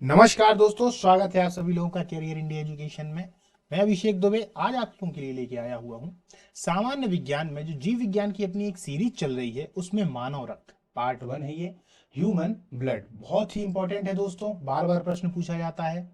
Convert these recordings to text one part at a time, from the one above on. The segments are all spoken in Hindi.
नमस्कार दोस्तों, स्वागत है आप सभी लोगों का करियर इंडिया एजुकेशन में। मैं अभिषेक दुबे आज आप लोगों के लिए लेके आया हुआ हूँ सामान्य विज्ञान में जो जीव विज्ञान की अपनी एक सीरीज चल रही है उसमें मानव रक्त पार्ट 1 है ये। ह्यूमन ब्लड बहुत ही इंपॉर्टेंट है दोस्तों, बार बार प्रश्न पूछा जाता है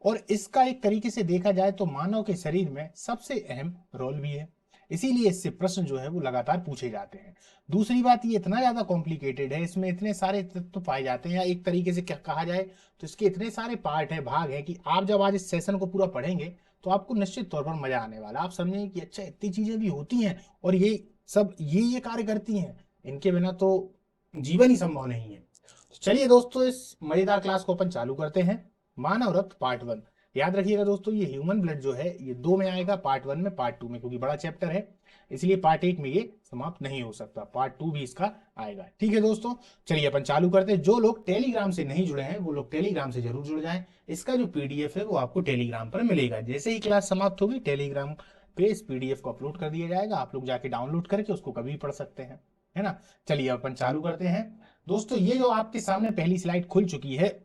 और इसका एक तरीके से देखा जाए तो मानव के शरीर में सबसे अहम रोल भी है, इसीलिए इससे प्रश्न जो है वो लगातार पूछे जाते हैं। दूसरी बात, ये इतना ज्यादा कॉम्प्लिकेटेड है, इसमें इतने सारे तत्व पाए जाते हैं, या एक तरीके से क्या कहा जाए तो इसके इतने सारे पार्ट है, भाग है कि आप जब आज इस सेशन को पूरा पढ़ेंगे तो आपको निश्चित तौर पर मजा आने वाला। आप समझेंगे कि अच्छा इतनी चीजें भी होती हैं और ये सब ये कार्य करती हैं, इनके बिना तो जीवन ही संभव नहीं है। तो चलिए दोस्तों, इस मजेदार क्लास को अपन चालू करते हैं। मानव रक्त पार्ट 1। याद रखिएगा दोस्तों, ये ह्यूमन ब्लड जो है ये 2 में आएगा, पार्ट 1 में, पार्ट 2 में, क्योंकि बड़ा चैप्टर है इसलिए पार्ट 1 में ये समाप्त नहीं हो सकता, पार्ट 2 भी इसका आएगा। ठीक है दोस्तों, चलिए अपन चालू करते हैं। जो लोग टेलीग्राम से नहीं जुड़े हैं वो लोग टेलीग्राम से जरूर जुड़ जाएं। इसका जो पीडीएफ है वो आपको टेलीग्राम पर मिलेगा, जैसे ही क्लास समाप्त होगी टेलीग्राम पे इस पीडीएफ को अपलोड कर दिया जाएगा, आप लोग जाके डाउनलोड करके उसको कभी भी पढ़ सकते हैं, है ना। चलिए अपन चालू करते हैं दोस्तों। ये जो आपके सामने पहली स्लाइड खुल चुकी है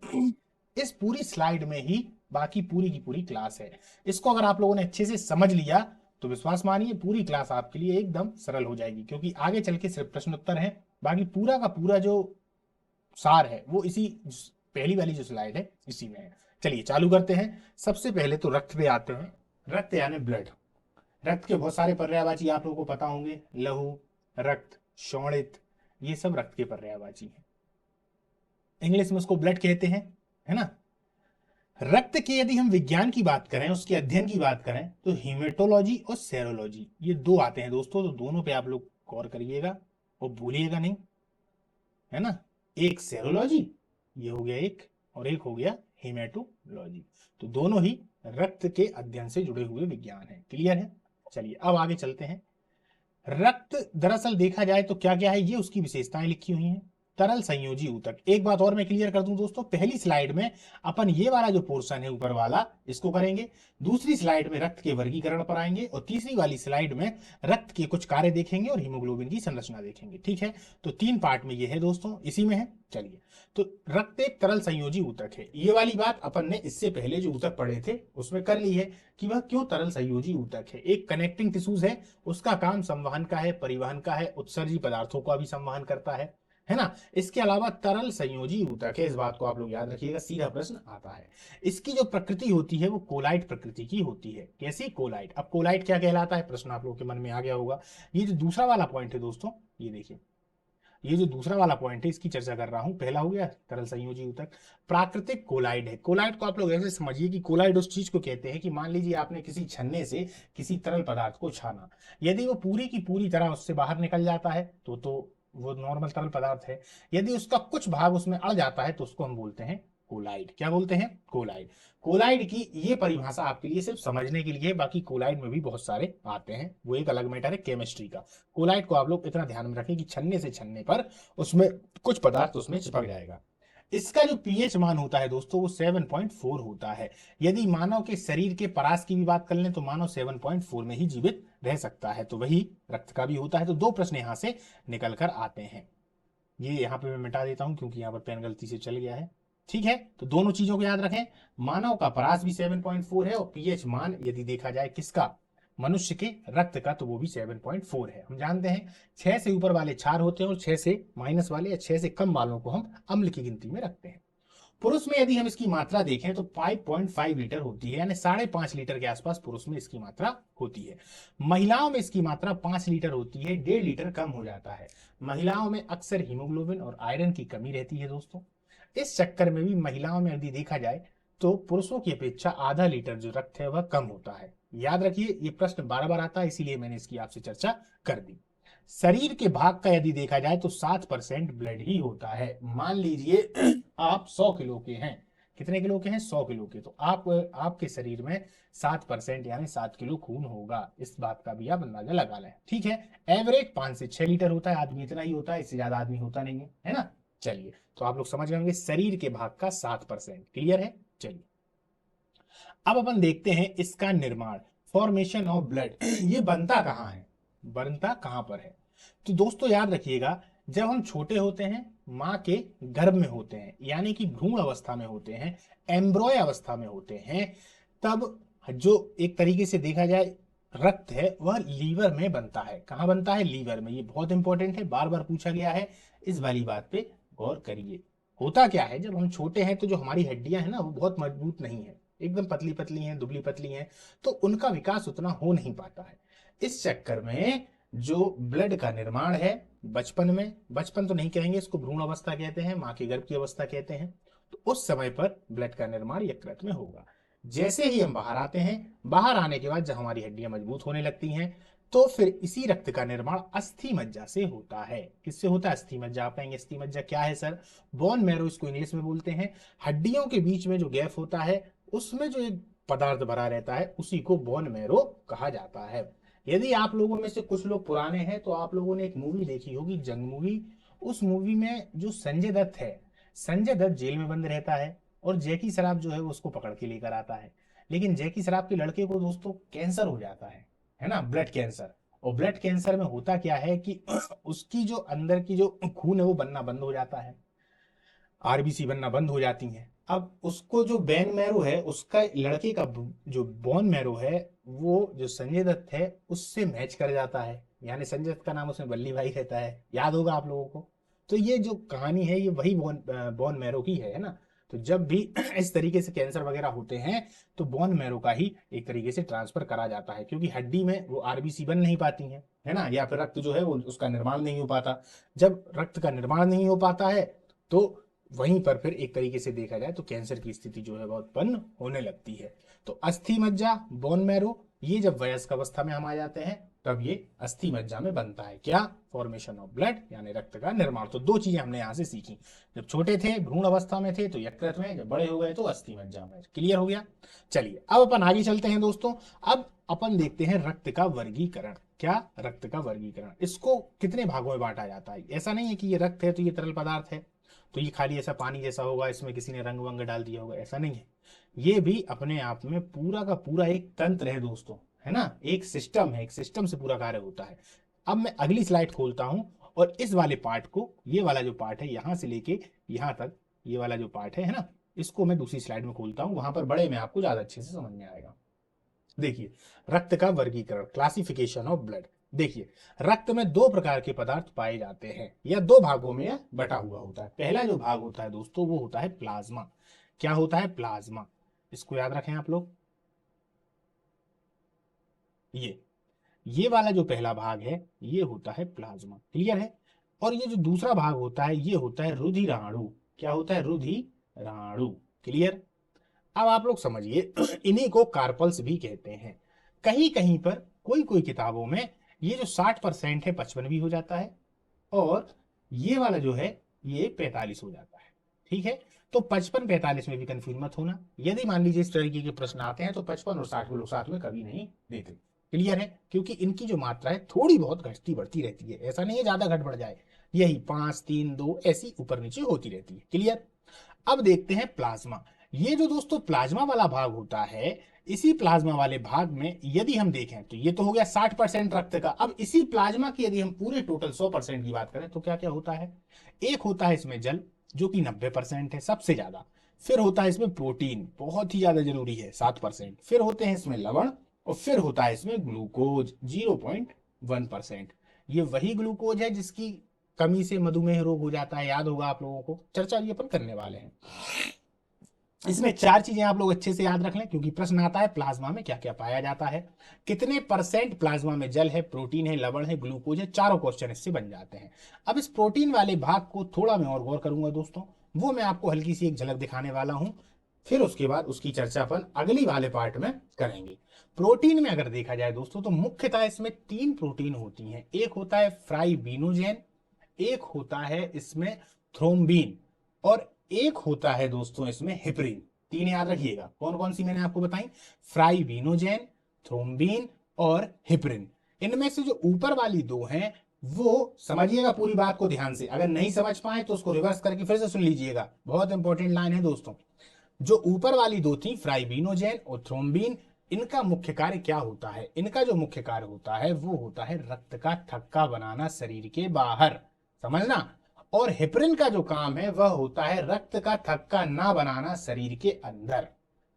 इस पूरी स्लाइड में ही बाकी पूरी की पूरी क्लास है। इसको अगर आप लोगों ने अच्छे से समझ लिया तो विश्वास मानिए पूरी क्लास आपके लिए एकदम सरल हो जाएगी, क्योंकि आगे चल के सिर्फ प्रश्न उत्तर है, बाकी पूरा का पूरा जो सार है वो इसी पहली वाली जो स्लाइड है इसी में है। चलिए चालू करते हैं। सबसे पहले तो रक्त पे आते हैं। रक्त यानी ब्लड। रक्त के बहुत सारे पर्यायवाची आप लोगों को पता होंगे, लहू, रक्त, शोणित, ये सब रक्त के पर्यायवाची हैं। इंग्लिश में उसको ब्लड कहते हैं, है ना। रक्त के यदि हम विज्ञान की बात करें, उसके अध्ययन की बात करें, तो हीमेटोलॉजी और सेरोलॉजी ये दो आते हैं दोस्तों, तो दोनों पे आप लोग गौर करिएगा और भूलिएगा नहीं, है ना। एक सेरोलॉजी ये हो गया एक, और एक हो गया हीमेटोलॉजी, तो दोनों ही रक्त के अध्ययन से जुड़े हुए विज्ञान है। क्लियर है। चलिए अब आगे चलते हैं। रक्त दरअसल देखा जाए तो क्या क्या है, ये उसकी विशेषताएं लिखी हुई हैं। तरल संयोजी ऊतक। एक बात और मैं क्लियर कर दूं दोस्तों, पहली स्लाइड में अपन ये वाला जो पोर्शन है ऊपर वाला इसको करेंगे, दूसरी स्लाइड में रक्त के वर्गीकरण पर आएंगे, और तीसरी वाली स्लाइड में रक्त के कुछ कार्य देखेंगे और हीमोग्लोबिन की संरचना देखेंगे। ठीक है, तो 3 पार्ट में ये है दोस्तों, इसी में है। चलिए, तो रक्त एक तरल संयोजी ऊतक है, ये वाली बात अपन ने इससे पहले जो ऊतक पढ़े थे उसमें कर ली है कि वह क्यों तरल संयोजी ऊतक है। एक कनेक्टिंग टिश्यूज है, उसका काम संवहन का है, परिवहन का है, उत्सर्जी पदार्थों का भी संवहन करता है ना। इसके अलावा तरल संयोजी ऊतक है, इस बात को आप लोग याद रखिएगा, सीधा प्रश्न आता है। इसकी जो प्रकृति होती है वो कोलाइट प्रकृति की होती है। कैसी? कोलाइट। अब कोलाइट क्या कहलाता है, प्रश्न आप लोगों के मन में आ गया होगा। ये जो दूसरा वाला पॉइंट है दोस्तों, ये देखिए, ये जो दूसरा वाला पॉइंट है इसकी चर्चा कर रहा हूं। पहला हो गया तरल संयोजी ऊतक, प्राकृतिक कोलाइड है। कोलाइड को आप लोग ऐसे समझिए कि कोलाइड उस चीज को कहते हैं कि मान लीजिए आपने किसी छन्ने से किसी तरल पदार्थ को छाना, यदि वो पूरी की पूरी तरह उससे बाहर निकल जाता है तो वो नॉर्मल तरल पदार्थ है। यदि उसका कुछ भाग उसमें अड़ जाता है तो उसको हम बोलते हैं कोलाइड। क्या बोलते हैं? कोलाइड। कोलाइड की ये परिभाषा आपके लिए सिर्फ समझने के लिए, बाकी कोलाइड में भी बहुत सारे आते हैं, वो एक अलग मैटर है केमिस्ट्री का। कोलाइड को आप लोग इतना ध्यान में रखें कि छन्ने से छन्ने पर उसमें कुछ पदार्थ उसमें चिपक जाएगा। इसका जो पीएच मान होता है दोस्तों वो 7.4 होता है। यदि मानव के शरीर के परास की भी बात कर लें तो मानव 7.4 में ही जीवित रह सकता है, तो वही रक्त का भी होता है। तो 2 प्रश्न यहां से निकल कर आते हैं। ये यहाँ पे मैं मिटा देता हूं क्योंकि यहाँ पर पेन गलती से चल गया है। ठीक है, तो दोनों चीजों को याद रखें। मानव का परास भी 7.4 है, और पीएच मान यदि देखा जाए किसका, मनुष्य के रक्त का, तो वो भी 7.4 है। हम जानते हैं 6 से ऊपर वाले क्षार होते हैं और 6 से माइनस वाले या 6 से कम वालों को हम अम्ल की गिनती में रखते हैं। पुरुष में यदि हम इसकी मात्रा देखें तो 5.5 लीटर होती है, यानी 5.5 लीटर के आसपास पुरुष में इसकी मात्रा होती है। महिलाओं में इसकी मात्रा 5 लीटर होती है, 1.5 लीटर कम हो जाता है। महिलाओं में अक्सर हीमोग्लोबिन और आयरन की कमी रहती है दोस्तों। इस चक्कर में भी महिलाओं में यदि देखा जाए तो पुरुषों की अपेक्षा आधा लीटर जो रक्त है वह कम होता है। याद रखिए, ये प्रश्न बार बार आता है, इसीलिए मैंने इसकी आपसे चर्चा कर दी। शरीर के भाग का यदि देखा जाए तो 7% ब्लड ही होता है। मान लीजिए आप 100 किलो के हैं, कितने किलो के हैं? 100 किलो के, तो आपके शरीर में 7% यानी 7 किलो खून होगा। इस बात का भी आप अंदाजा लगा लें। ठीक है, एवरेज 5 से 6 लीटर होता है, आदमी इतना ही होता है, इससे ज्यादा आदमी होता नहीं है ना। चलिए, तो आप लोग समझ गए होंगे शरीर के भाग का 7%। क्लियर है। चलिए अब अपन देखते हैं इसका निर्माण, फॉर्मेशन ऑफ ब्लड। ये बनता कहाँ है, बनता कहाँ पर है? तो दोस्तों याद रखिएगा, जब हम छोटे होते हैं, माँ के गर्भ में होते हैं, यानी कि भ्रूण अवस्था में होते हैं, एम्ब्रॉय अवस्था में होते हैं, तब जो एक तरीके से देखा जाए रक्त है वह लीवर में बनता है। कहाँ बनता है? लीवर में। ये बहुत इंपॉर्टेंट है, बार बार पूछा गया है, इस वाली बात पे गौर करिए। होता क्या है, जब हम छोटे हैं तो जो हमारी हड्डियां हैं ना वो बहुत मजबूत नहीं है, एकदम पतली पतली हैं, दुबली पतली हैं, तो उनका विकास उतना हो नहीं पाता है। इस चक्कर में जो ब्लड का निर्माण है बचपन में, बचपन तो नहीं कहेंगे इसको, भ्रूण अवस्था कहते हैं, माँ के गर्भ की अवस्था कहते हैं, तो उस समय पर ब्लड का निर्माण यकृत में होगा। जैसे ही हम बाहर आते हैं, बाहर आने के बाद जब हमारी हड्डियां मजबूत होने लगती हैं, तो फिर इसी रक्त का निर्माण अस्थि मज्जा से होता है। किससे होता है? अस्थि मज्जा। आप कहेंगे अस्थि मज्जा क्या है सर? बोन मैरो इसको इंग्लिश में बोलते हैं। हड्डियों के बीच में जो गैप होता है उसमें जो एक पदार्थ भरा रहता है उसी को बोन मैरो कहा जाता है। यदि आप लोगों में से कुछ लोग पुराने हैं तो आप लोगों ने एक मूवी देखी होगी, जंग मूवी। उस मूवी में जो संजय दत्त है, संजय दत्त जेल में बंद रहता है और जैकी श्रॉफ जो है वो उसको पकड़ के लेकर आता है। लेकिन जैकी श्रॉफ के लड़के को दोस्तों कैंसर हो जाता है ना, ब्लड कैंसर। और ब्लड कैंसर में होता क्या है कि उसकी जो अंदर की जो खून है वो बनना बंद हो जाता है, आरबीसी बनना बंद हो जाती हैं। अब उसको जो बेन मैरो है, उसका लड़के का जो बोन मैरो है वो जो संजय दत्त है उससे मैच कर जाता है, यानी संजय दत्त का नाम उसमें बल्ली भाई रहता है, याद होगा आप लोगों को। तो ये जो कहानी है ये वही बोन मैरो की है ना। तो जब भी इस तरीके से कैंसर वगैरह होते हैं तो बोन मैरो का ही एक तरीके से ट्रांसफर करा जाता है, क्योंकि हड्डी में वो आरबीसी बन नहीं पाती हैं, है ना, या फिर रक्त जो है वो उसका निर्माण नहीं हो पाता। जब रक्त का निर्माण नहीं हो पाता है तो वहीं पर फिर एक तरीके से देखा जाए तो कैंसर की स्थिति जो है बहुत उत्पन्न होने लगती है। तो अस्थि मज्जा, बोन मैरो, ये जब वयस्क अवस्था में हम आ जाते हैं तब ये अस्थि मज्जा में बनता है। क्या? फॉर्मेशन ऑफ ब्लड, यानी रक्त का निर्माण। तो दो चीजें हमने यहां से सीखी, जब छोटे थे भ्रूण अवस्था में थे तो यकृत में, जब बड़े हो गए तो अस्थि मज्जा में। क्लियर हो गया? चलिए अब अपन आगे चलते हैं दोस्तों। अब अपन देखते हैं रक्त का वर्गीकरण। क्या? रक्त का वर्गीकरण। इसको कितने भागों में बांटा जाता है? ऐसा नहीं है कि ये रक्त है तो ये तरल पदार्थ है तो ये खाली ऐसा पानी जैसा होगा, इसमें किसी ने रंग वंग डाल दिया होगा, ऐसा नहीं है। ये भी अपने आप में पूरा का पूरा एक तंत्र है दोस्तों, है ना, एक सिस्टम है, एक सिस्टम से पूरा कार्य होता है। अब मैं अगली स्लाइड खोलता हूं और इस वाले पार्ट को, ये वाला जो पार्ट है यहां से लेके यहां तक, ये वाला जो पार्ट है ना, इसको मैं दूसरी स्लाइड में खोलता हूं, वहां पर बड़े में आपको ज्यादा अच्छे से समझ में आएगा। देखिए, रक्त का वर्गीकरण, क्लासिफिकेशन ऑफ ब्लड। देखिए, रक्त में दो प्रकार के पदार्थ पाए जाते हैं, या दो भागों में यह बटा हुआ होता है। पहला जो भाग होता है दोस्तों वो होता है प्लाज्मा। क्या होता है? प्लाज्मा। इसको याद रखें आप लोग। ये वाला जो पहला भाग है ये होता है प्लाज्मा। क्लियर है? और ये जो दूसरा भाग होता है ये होता है रुधिराणु। क्या होता है? रुधिराणु। क्लियर? अब आप लोग समझिए, इन्हीं को कार्पल्स भी कहते हैं। कहीं कहीं पर कोई कोई किताबों में ये जो 60% है 55 भी हो जाता है, और ये वाला जो है ये 45 हो जाता है। ठीक है? तो 55-45 में भी कंफ्यूज मत होना। यदि मान लीजिए इस तरीके के प्रश्न आते हैं तो 55 और 60 को लोग साथ में कभी नहीं देते। क्लियर है? क्योंकि इनकी जो मात्रा है थोड़ी बहुत घटती बढ़ती रहती है, ऐसा नहीं है ज्यादा घट बढ़ जाए, यही 5 3 2 ऐसी ऊपर नीचे होती रहती है। क्लियर? अब देखते हैं प्लाज्मा। ये जो दोस्तों प्लाज्मा वाला भाग होता है, इसी प्लाज्मा वाले भाग में यदि हम देखें तो ये तो हो गया 60% रक्त का। अब इसी प्लाज्मा की यदि हम पूरे टोटल 100% की बात करें तो क्या क्या होता है? एक होता है इसमें जल जो कि 90% है, सबसे ज्यादा। फिर होता है इसमें प्रोटीन, बहुत ही ज्यादा जरूरी है, 7%। फिर होते हैं इसमें लवण, और फिर होता है इसमें ग्लूकोज, 0.1%। ये वही ग्लूकोज है जिसकी कमी से मधुमेह रोग हो जाता है, याद होगा आप लोगों को, चर्चा ये अपन करने वाले हैं। इसमें चार चीजें आप लोग अच्छे से याद रख लें, क्योंकि प्रश्न आता है प्लाज्मा में क्या क्या पाया जाता है, कितने परसेंट प्लाज्मा में जल है, प्रोटीन है, लवण है, ग्लूकोज है, चारों क्वेश्चन इससे बन जाते हैं। अब इस प्रोटीन वाले भाग को थोड़ा मैं और गौर करूंगा दोस्तों, वो मैं आपको हल्की सी एक झलक दिखाने वाला हूं, फिर उसके बाद उसकी चर्चा अपन अगली वाले पार्ट में करेंगे। प्रोटीन में अगर देखा जाए दोस्तों तो मुख्यतः इसमें 3 प्रोटीन होती हैं। एक होता है फ्राइबिनोजेन, एक होता है इसमें थ्रोम्बिन, और एक होता है दोस्तों इसमें हिप्रिन। 3 याद रखिएगा। कौन कौन सी मैंने आपको बताई? फ्राइबिनोजेन, थ्रोम्बिन और हिप्रिन। इनमें से जो ऊपर वाली दो हैं वो समझिएगा पूरी बात को ध्यान से, अगर नहीं समझ पाए तो उसको रिवर्स करके फिर से सुन लीजिएगा, बहुत इंपॉर्टेंट लाइन है दोस्तों। जो ऊपर वाली दो थी फ्राइबिनोजेन और थ्रोम्बिन, इनका मुख्य कार्य क्या होता है? इनका जो मुख्य कार्य होता है वो होता है रक्त का थक्का बनाना शरीर के बाहर। समझना। और हेपरिन का जो काम है वह होता है रक्त का थक्का ना बनाना शरीर के अंदर।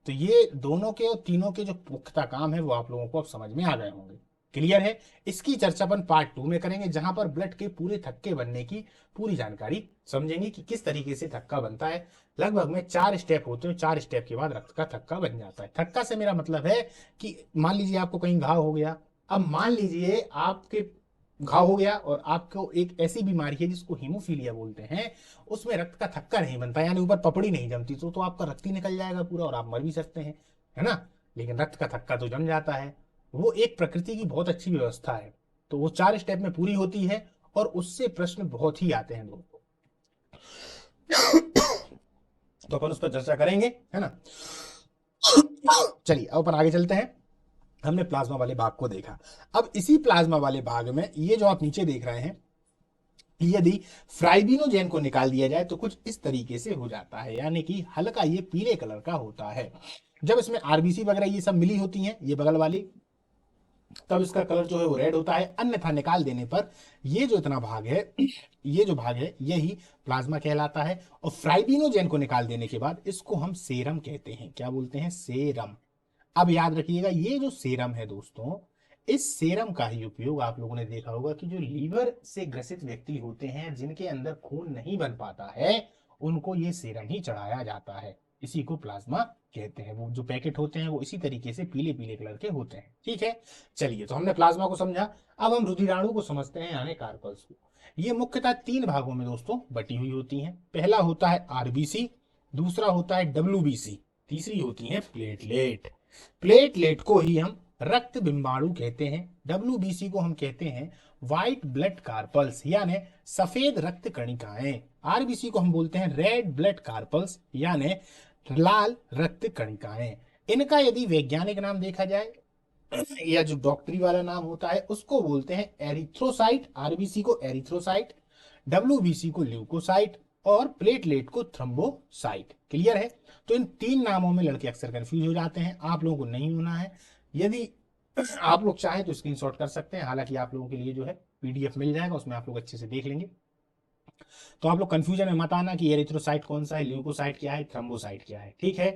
तो ये दोनों के और तीनों के जो पुख्ता काम है वो आप लोगों को अब समझ में आ गए होंगे। क्लियर है। इसकी चर्चा अपन पार्ट 2 में करेंगे, जहां पर ब्लड के पूरे थक्के बनने की पूरी जानकारी समझेंगे कि किस तरीके से थक्का बनता है। लगभग में 4 स्टेप होते हैं, 4 स्टेप के बाद रक्त का थक्का बन जाता है। थक्का से मेरा मतलब है कि मान लीजिए आपको कहीं घाव हो गया, अब मान लीजिए आपके घाव हो गया और आपको एक ऐसी बीमारी है जिसको हीमोफीलिया बोलते हैं, उसमें रक्त का थक्का नहीं बनता, यानी ऊपर पपड़ी नहीं जमती, तो आपका रक्त ही निकल जाएगा पूरा और आप मर भी सकते हैं, है ना। लेकिन रक्त का थक्का तो जम जाता है। वो एक प्रकृति की बहुत अच्छी व्यवस्था है। तो वो 4 स्टेप में पूरी होती है और उससे प्रश्न बहुत ही आते हैं दोस्तों। तो अपन उस पर चर्चा करेंगे, है ना। चलिए अब अपन आगे चलते हैं। हमने प्लाज्मा वाले भाग को देखा। अब इसी प्लाज्मा वाले भाग में ये जो आप नीचे देख रहे हैं, यदि फ्राइबिनोजेन को निकाल दिया जाए तो कुछ इस तरीके से हो जाता है, यानी कि हल्का ये पीले कलर का होता है। जब इसमें आरबीसी वगैरह ये सब मिली होती हैं, ये बगल वाली, तब इसका कलर जो है वो रेड होता है। अन्यथा निकाल देने पर ये जो इतना भाग है, ये जो भाग है यही प्लाज्मा कहलाता है। और फ्राइबिनोजेन को निकाल देने के बाद इसको हम सेरम कहते हैं। क्या बोलते हैं? सेरम। अब याद रखिएगा, ये जो सेरम है दोस्तों, इस सेरम का ही उपयोग आप लोगों ने देखा होगा कि जो लीवर से ग्रसित व्यक्ति होते हैं, जिनके अंदर खून नहीं बन पाता है, उनको ये सेरम ही चढ़ाया जाता है। इसी को प्लाज्मा कहते हैं। वो जो पैकेट होते हैं वो इसी तरीके से पीले पीले कलर के होते हैं। ठीक है। चलिए, तो हमने प्लाज्मा को समझा। अब हम रुधिराणु को समझते हैं, यानी कार्पल्स को। ये मुख्यतः 3 भागों में दोस्तों बटी हुई होती हैं। पहला होता है आरबीसी, दूसरा होता है डब्ल्यूबीसी, तीसरी होती है प्लेटलेट। प्लेटलेट को ही हम रक्त बिंबाणु कहते हैं। डब्ल्यूबीसी को हम कहते हैं व्हाइट ब्लड कार्पल्स, यानी सफेद रक्त कणिकाएं। आरबीसी को हम बोलते हैं रेड ब्लड कार्पल्स, यानी लाल रक्त कणिकाएं। इनका यदि वैज्ञानिक नाम देखा जाए या जो डॉक्टरी वाला नाम होता है उसको बोलते हैं एरिथ्रोसाइट। आरबीसी को एरिथ्रोसाइट, डब्ल्यूबीसी को ल्यूकोसाइट और प्लेटलेट को थ्रोम्बोसाइट। क्लियर है। तो इन 3 नामों में लड़के अक्सर कंफ्यूज हो जाते हैं। आप लोगों को नहीं होना है। यदि आप लोग चाहें तो स्क्रीनशॉट कर सकते हैं, हालांकि आप लोगों के लिए जो है पीडीएफ मिल जाएगा, उसमें आप लोग अच्छे से देख लेंगे। तो आप लोग कंफ्यूजन में मत आना कि एरिथ्रोसाइट कौन सा है, ल्यूकोसाइट क्या है, थ्रोम्बोसाइट क्या है। ठीक है।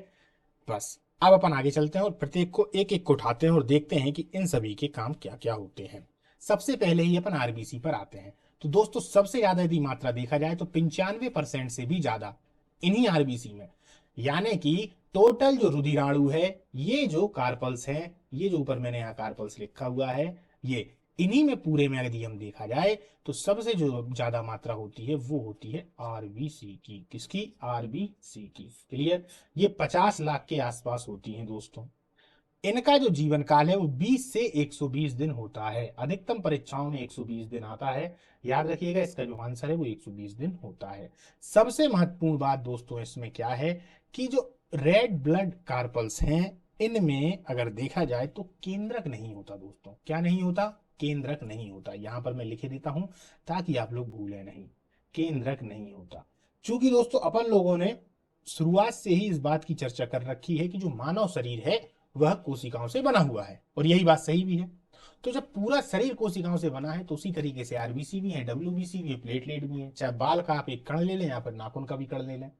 बस अब अपन आगे चलते हैं और प्रत्येक को एक एक को उठाते हैं और देखते हैं कि इन सभी के काम क्या क्या होते हैं। सबसे पहले ही अपन आरबीसी पर आते हैं। तो दोस्तों सबसे ज्यादा यदि मात्रा देखा जाए तो 95% से भी ज्यादा इन्हीं आरबीसी में, यानी कि टोटल जो रुधिराणु है, ये जो कार्पल्स है, ये जो ऊपर मैंने यहाँ कार्पल्स लिखा हुआ है, ये इन्हीं में पूरे में यदि हम देखा जाए तो सबसे जो ज्यादा मात्रा होती है वो होती है आरबीसी की। किसकी? आरबीसी की। क्लियर। ये 50 लाख के आसपास होती हैं दोस्तों। इनका जो जीवन काल है वो 20 से 120 दिन होता है। अधिकतम परीक्षाओं में 120 दिन आता है। याद रखिएगा, इसका जो आंसर है वो 120 दिन होता है। सबसे महत्वपूर्ण बात दोस्तों इसमें क्या है कि जो रेड ब्लड कार्पल्स हैं, इनमें अगर देखा जाए तो केंद्रक नहीं होता दोस्तों। क्या नहीं होता? केंद्रक नहीं होता। यहां पर मैं लिखे देता हूं ताकि आप लोग भूलें नहीं। केंद्रक नहीं होता। चूंकि दोस्तों अपन लोगों ने शुरुआत से ही इस बात की चर्चा कर रखी है कि जो मानव शरीर है वह कोशिकाओं से बना हुआ है, और यही बात सही भी है। तो जब पूरा शरीर कोशिकाओं से बना है तो उसी तरीके से आरबीसी भी है, डब्ल्यूबीसी भी है, प्लेटलेट भी है। चाहे बाल का आप एक कण ले लें या फिर नाखून का भी कण ले लें,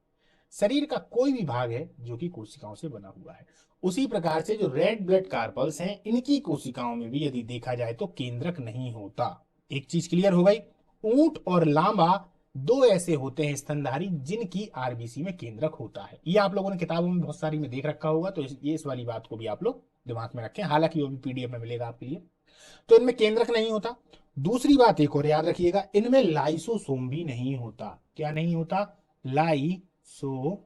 शरीर का कोई भी भाग है जो कि कोशिकाओं से बना हुआ है। उसी प्रकार से जो रेड ब्लड कार्पल्स हैं, इनकी कोशिकाओं में भी यदि देखा जाए तो केंद्रक नहीं होता। एक चीज क्लियर हो गई। ऊंट और लांबा 2 ऐसे होते हैं स्तनधारी जिनकी आरबीसी में केंद्रक होता है। ये आप लोगों ने किताबों में बहुत सारी में देख रखा होगा, तो ये इस वाली बात को भी आप लोग दिमाग में रखें, हालांकि वो भी पीडीएफ में मिलेगा आपके लिए। तो इनमें केंद्रक नहीं होता। दूसरी बात एक और याद रखिएगा, इनमें लाइसोसोम भी नहीं होता। क्या नहीं होता? लाइसोसोम।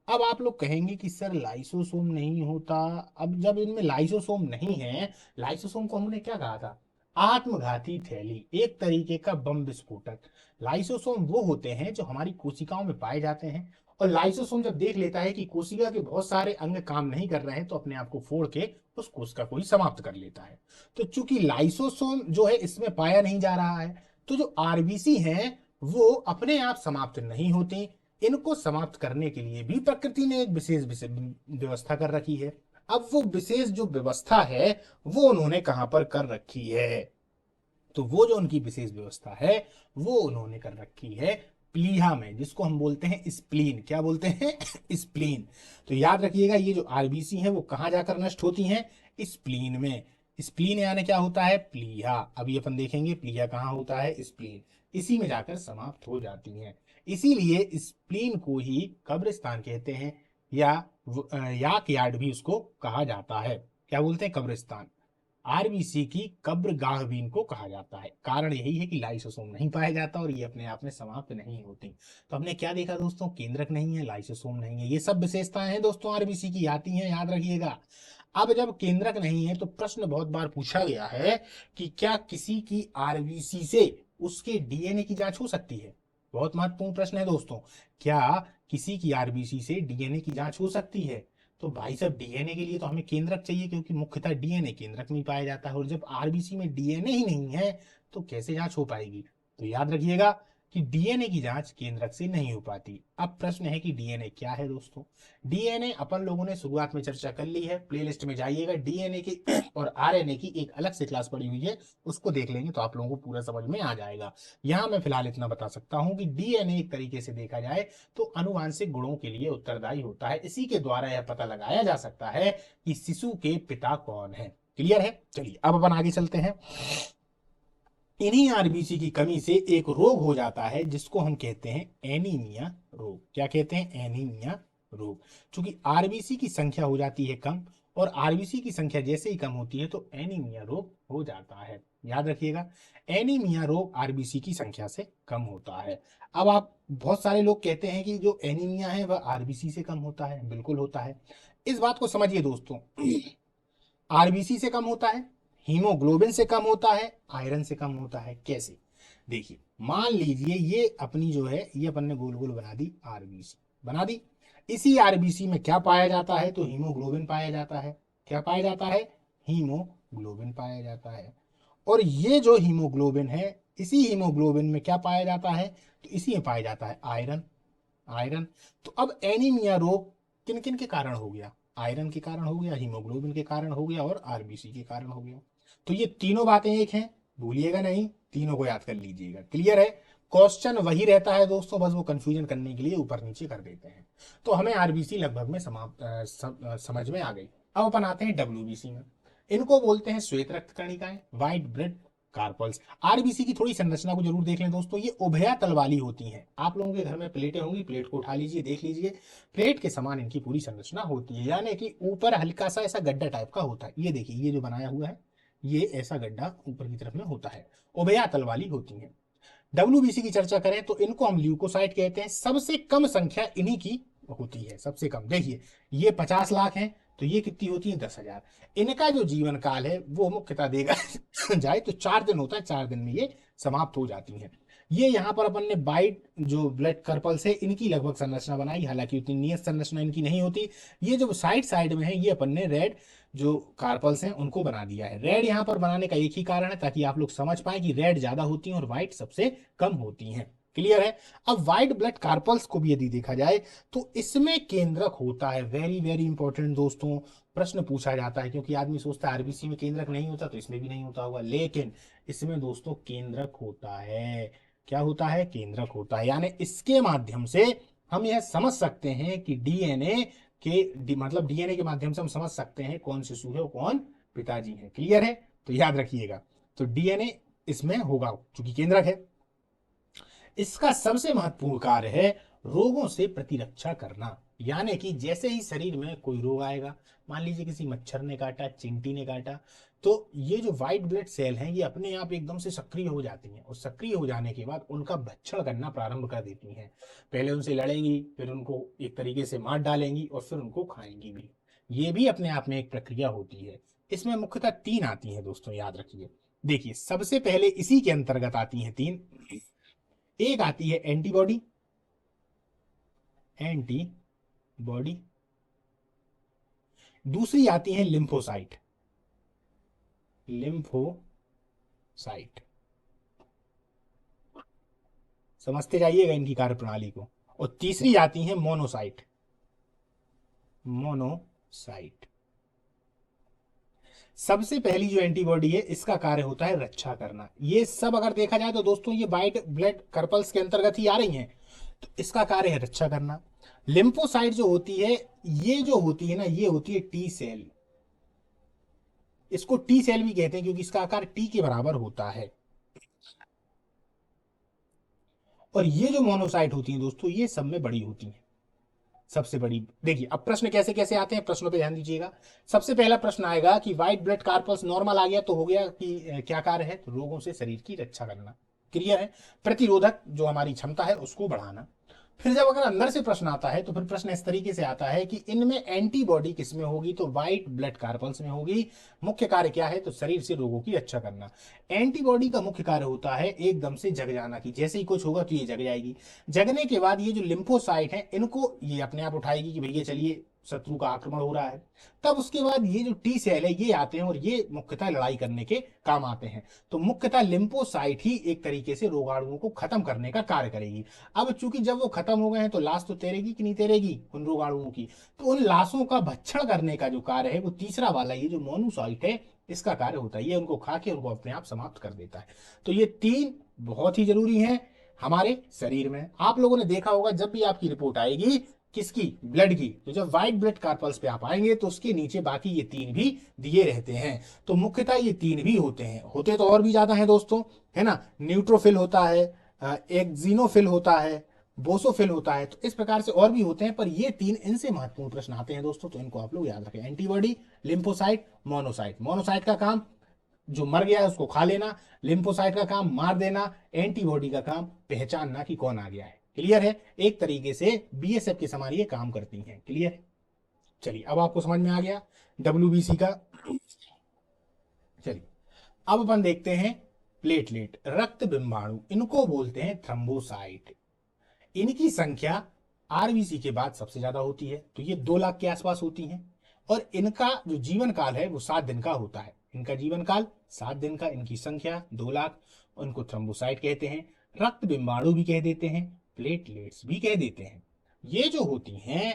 अब आप लोग कहेंगे कि सर लाइसोसोम नहीं होता। अब जब इनमें लाइसोसोम नहीं है, लाइसोसोम को हमने क्या कहा था? आत्मघाती थैली, एक तरीके का बम विस्फोटक। लाइसोसोम वो होते हैं जो हमारी कोशिकाओं में पाए जाते हैं, और लाइसोसोम जब देख लेता है कि कोशिका के बहुत सारे अंग काम नहीं कर रहे हैं तो अपने आप को फोड़ के उस कोशिका को ही समाप्त कर लेता है। तो चूंकि लाइसोसोम जो है इसमें पाया नहीं जा रहा है, तो जो आरबीसी हैं वो अपने आप समाप्त नहीं होते। इनको समाप्त करने के लिए भी प्रकृति ने एक विशेष व्यवस्था कर रखी है। अब वो विशेष जो व्यवस्था है वो उन्होंने कहां पर कर रखी है? तो वो जो उनकी विशेष व्यवस्था है वो उन्होंने कर रखी है प्लीहा में, जिसको हम बोलते हैं स्प्लीन। क्या बोलते हैं? स्प्लीन। तो याद रखिएगा ये जो आरबीसी है वो कहाँ जाकर नष्ट होती हैं? स्प्लीन में। स्प्लीन यानी क्या होता है? प्लीहा। अभी अपन देखेंगे प्लीहा कहाँ होता है? स्प्लीन। इसी में जाकर समाप्त हो जाती हैं। इसीलिए स्प्लीन को ही कब्रिस्तान कहते हैं, या याक यार्ड भी उसको कहा जाता है। क्या बोलते हैं? कब्रिस्तान। आरबीसी की कब्रगाह भी इनको कहा जाता है। कारण यही है कि लाइसोसोम नहीं पाया जाता और ये अपने आप में समाप्त नहीं होती। तो हमने क्या देखा दोस्तों? केंद्रक नहीं है, लाइसोसोम नहीं है, ये सब विशेषताएं हैं दोस्तों आरबीसी की, आती हैं, याद रखिएगा। अब जब केंद्रक नहीं है तो प्रश्न बहुत बार पूछा गया है कि क्या किसी की आरबीसी से उसके डीएनए की जांच हो सकती है? बहुत महत्वपूर्ण प्रश्न है दोस्तों। क्या किसी की आरबीसी से डीएनए की जांच हो सकती है? तो भाई साहब डीएनए के लिए तो हमें केंद्रक चाहिए, क्योंकि मुख्यतः डीएनए केंद्रक में पाया जाता है, और जब आरबीसी में डीएनए ही नहीं है तो कैसे जांच हो पाएगी? तो याद रखिएगा कि डीएनए की जांच केंद्रक से नहीं हो पाती। अब प्रश्न है कि डीएनए क्या है दोस्तों? डीएनए अपन लोगों ने शुरुआत में चर्चा कर ली है, प्लेलिस्ट में जाइएगा, डीएनए की और आरएनए की एक अलग से क्लास पड़ी हुई है, उसको देख लेंगे तो आप लोगों को पूरा समझ में आ जाएगा। यहां मैं फिलहाल इतना बता सकता हूं कि डीएनए एक तरीके से देखा जाए तो अनुवांशिक गुणों के लिए उत्तरदायी होता है। इसी के द्वारा यह पता लगाया जा सकता है कि शिशु के पिता कौन है। क्लियर है? चलिए अब अपन आगे चलते हैं। इन्हीं आरबीसी की कमी से एक रोग हो जाता है जिसको हम कहते हैं एनीमिया रोग। क्या कहते हैं? एनीमिया रोग। क्योंकि आरबीसी की संख्या हो जाती है कम, और आरबीसी की संख्या जैसे ही कम होती है तो एनीमिया रोग हो जाता है। याद रखिएगा, एनीमिया रोग आरबीसी की संख्या से कम होता है। अब आप बहुत सारे लोग कहते हैं कि जो एनीमिया है वह आरबीसी से कम होता है। बिल्कुल होता है। इस बात को समझिए दोस्तों, आरबीसी से कम होता है, हीमोग्लोबिन से कम होता है, आयरन से कम होता है। कैसे? देखिए, मान लीजिए ये अपनी जो है ये अपन ने गोल गोल बना दी, आरबीसी बना दी। इसी आरबीसी में क्या पाया जाता है? तो हीमोग्लोबिन पाया जाता है। क्या पाया जाता है? हीमोग्लोबिन पाया जाता है। और ये जो हीमोग्लोबिन है, इसी हीमोग्लोबिन में क्या पाया जाता है? तो इसी में पाया जाता है आयरन। आयरन। तो अब एनीमिया रोग किन किन के कारण हो गया? आयरन के कारण हो गया, हीमोग्लोबिन के कारण हो गया, और आरबीसी के कारण हो गया। तो ये तीनों बातें एक हैं, भूलिएगा नहीं, तीनों को याद कर लीजिएगा। क्लियर है? क्वेश्चन वही रहता है दोस्तों, बस वो कंफ्यूजन करने के लिए ऊपर नीचे कर देते हैं। तो हमें आरबीसी लगभग में समझ में आ गई। अब अपन आते हैं डब्ल्यूबीसी में। इनको बोलते हैं श्वेत रक्त कणिकाएं, व्हाइट ब्लड कार्पल्स। आरबीसी की थोड़ी संरचना को जरूर देख लें दोस्तों। ये उभया तल वाली होती हैं। आप लोगों के घर में प्लेटें होंगी, प्लेट को उठा लीजिए, देख लीजिए, प्लेट के समान इनकी पूरी संरचना होती है, यानी कि ऊपर हल्का सा ऐसा गड्ढा टाइप का होता है। ये देखिए, ये जो बनाया हुआ है ये ऐसा गड्ढा ऊपर की तरफ में होता है, उभया तल वाली होती है। डब्ल्यूबीसी की चर्चा करें तो इनको हम ल्यूकोसाइट कहते हैं। सबसे कम संख्या इन्हीं की होती है, सबसे कम। देखिए, ये 50 लाख है, तो ये कितनी होती है? 10,000। इनका जो जीवन काल है वो मुख्यतः देखा जाए तो 4 दिन होता है, 4 दिन में ये समाप्त हो जाती हैं। ये यहाँ पर अपन ने वाइट जो ब्लड कर्पल से इनकी लगभग संरचना बनाई, हालांकि उतनी नियत संरचना इनकी नहीं होती। ये जो साइड साइड में है ये अपन ने रेड जो कार्पल्स हैं उनको बना दिया है। रेड यहाँ पर बनाने का एक ही कारण है, ताकि आप लोग समझ पाए कि रेड ज्यादा होती हैं और व्हाइट सबसे कम होती हैं। क्लियर है? अब व्हाइट ब्लड कार्पल्स को भी यदि देखा जाए तो इसमें केंद्रक होता है। वेरी वेरी इंपॉर्टेंट दोस्तों, प्रश्न पूछा जाता है, क्योंकि आदमी सोचता है आरबीसी में केंद्रक नहीं होता तो इसमें भी नहीं होता होगा, लेकिन इसमें दोस्तों केंद्रक होता है। क्या होता है? केंद्रक होता है। यानी इसके माध्यम से हम यह समझ सकते हैं कि मतलब डीएनए के माध्यम से हम समझ सकते हैं कौन शिशु है और कौन पिताजी है। क्लियर है? तो याद रखिएगा, तो डीएनए इसमें होगा चूंकि केंद्रक है। इसका सबसे महत्वपूर्ण कार्य है रोगों से प्रतिरक्षा करना। यानी कि जैसे ही शरीर में कोई रोग आएगा, मान लीजिए किसी मच्छर ने काटा, चींटी ने काटा, तो ये जो व्हाइट ब्लड सेल हैं ये अपने आप एकदम से सक्रिय हो जाती हैं, और सक्रिय हो जाने के बाद उनका भक्षण करना प्रारंभ कर देती हैं। पहले उनसे लड़ेंगी, फिर उनको एक तरीके से मार डालेंगी, और फिर उनको खाएंगी भी। ये भी अपने आप में एक प्रक्रिया होती है। इसमें मुख्यतः 3 आती हैं दोस्तों, याद रखिए। देखिए, सबसे पहले इसी के अंतर्गत आती हैं 3। एक आती है एंटीबॉडी, एंटीबॉडी। दूसरी आती है लिम्फोसाइट, लिम्फोसाइट। समझते जाइएगा इनकी कार्यप्रणाली को। और तीसरी आती है मोनोसाइट, मोनोसाइट। सबसे पहली जो एंटीबॉडी है इसका कार्य होता है रक्षा करना। ये सब अगर देखा जाए तो दोस्तों ये वाइट ब्लड कर्पल्स के अंतर्गत ही आ रही हैं, तो इसका कार्य है रक्षा करना। लिम्फोसाइट जो होती है, ये जो होती है ना, ये होती है टी सेल। इसको टी सेल भी कहते हैं क्योंकि इसका आकार टी के बराबर होता है। और ये जो मोनोसाइट होती हैं दोस्तों, ये सब में बड़ी होती हैं, सबसे बड़ी। देखिए अब प्रश्न कैसे कैसे आते हैं, प्रश्नों पे ध्यान दीजिएगा। सबसे पहला प्रश्न आएगा कि व्हाइट ब्लड कार्पल्स नॉर्मल आ गया तो हो गया कि क्या कार्य है, तो रोगों से शरीर की रक्षा करना। क्लियर है। प्रतिरोधक जो हमारी क्षमता है उसको बढ़ाना। फिर जब अगर अंदर से प्रश्न आता है तो फिर प्रश्न इस तरीके से आता है कि इनमें एंटीबॉडी किस में होगी, तो व्हाइट ब्लड कार्पल्स में होगी। मुख्य कार्य क्या है, तो शरीर से रोगों की रक्षा करना। एंटीबॉडी का मुख्य कार्य होता है एकदम से जग जाना, की जैसे ही कुछ होगा तो ये जग जाएगी। जगने के बाद ये जो लिम्फोसाइट है इनको ये अपने आप उठाएगी कि भैया चलिए शत्रु का आक्रमण हो रहा है। तब उसके बाद ये जो टी सेल है ये आते हैं और ये मुख्यतः लड़ाई करने के काम आते हैं। तो मुख्यतः लिम्फोसाइट ही एक तरीके से रोगाणुओं को खत्म करने का कार्य करेगी। अब चूंकि जब वो खत्म हो गए हैं तो लाश तो तैरेगी कि नहीं तैरेगी उन रोगाणुओं की, तो उन लाशों का भक्षण करने का जो कार्य है वो तीसरा वाला ये जो मोनोसाइट है इसका कार्य होता है। ये उनको खा के उनको अपने आप समाप्त कर देता है। तो ये तीन बहुत ही जरूरी है हमारे शरीर में। आप लोगों ने देखा होगा जब भी आपकी रिपोर्ट आएगी किसकी, ब्लड की, तो जब व्हाइट ब्लड कार्पल्स पे आप आएंगे तो उसके नीचे बाकी ये तीन भी दिए रहते हैं। तो मुख्यतः ये तीन भी होते हैं, होते तो और भी ज्यादा हैं दोस्तों, है ना। न्यूट्रोफिल होता है, एक्जिनोफिल होता है, बोसोफिल होता है, तो इस प्रकार से और भी होते हैं, पर ये तीन इनसे महत्वपूर्ण प्रश्न आते हैं दोस्तों, तो इनको आप लोग याद रखें। Antibody, lymphocyte, monocyte. मोनोसाइट का काम जो मर गया है उसको खा लेना, लिम्फोसाइट का काम मार देना, एंटीबॉडी का काम पहचानना कि कौन आ गया है। क्लियर है। एक तरीके से बीएसएफ के समान ये काम करती हैं। क्लियर। चलिए अब आपको समझ में आ गया डब्ल्यूबीसी का। चलिए अब अपन देखते हैं प्लेटलेट, रक्त बिंबाणु, इनको बोलते हैं थ्रम्बोसाइट। इनकी संख्या आरबीसी के बाद सबसे ज्यादा होती है, तो ये 2 लाख के आसपास होती हैं। और इनका जो जीवन काल है वो 7 दिन का होता है। इनका जीवन काल 7 दिन का, इनकी संख्या 2 लाख। उनको थ्रम्बोसाइट कहते हैं, रक्त बिंबाणु भी कह देते हैं, प्लेटलेट्स भी कह देते हैं। ये जो होती हैं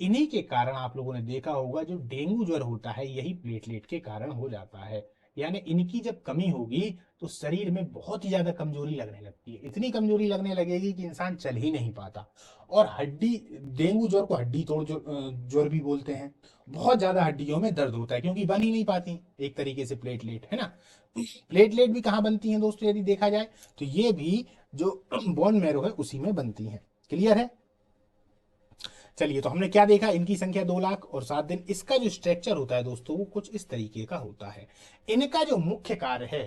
इन्हीं के कारण आप लोगों ने देखा होगा जो डेंगू ज्वर होता है यही प्लेटलेट के कारण हो जाता है। यानी इनकी जब कमी होगी तो शरीर में बहुत ही ज्यादा कमजोरी लगने लगती है, इतनी कमजोरी लगने लगेगी कि इंसान चल ही नहीं पाता। और हड्डी, डेंगू ज्वर को हड्डी तोड़ ज्वर भी बोलते हैं। बहुत ज्यादा हड्डियों में दर्द होता है क्योंकि बन ही नहीं पाती एक तरीके से प्लेटलेट, है ना। प्लेटलेट भी कहाँ बनती हैं दोस्तों, यदि देखा जाए तो ये भी जो बोन मैरो है उसी में बनती हैं। क्लियर है। चलिए तो हमने क्या देखा, इनकी संख्या 2 लाख और 7 दिन। इसका जो स्ट्रक्चर होता है दोस्तों वो कुछ इस तरीके का होता है। इनका जो मुख्य कार्य है,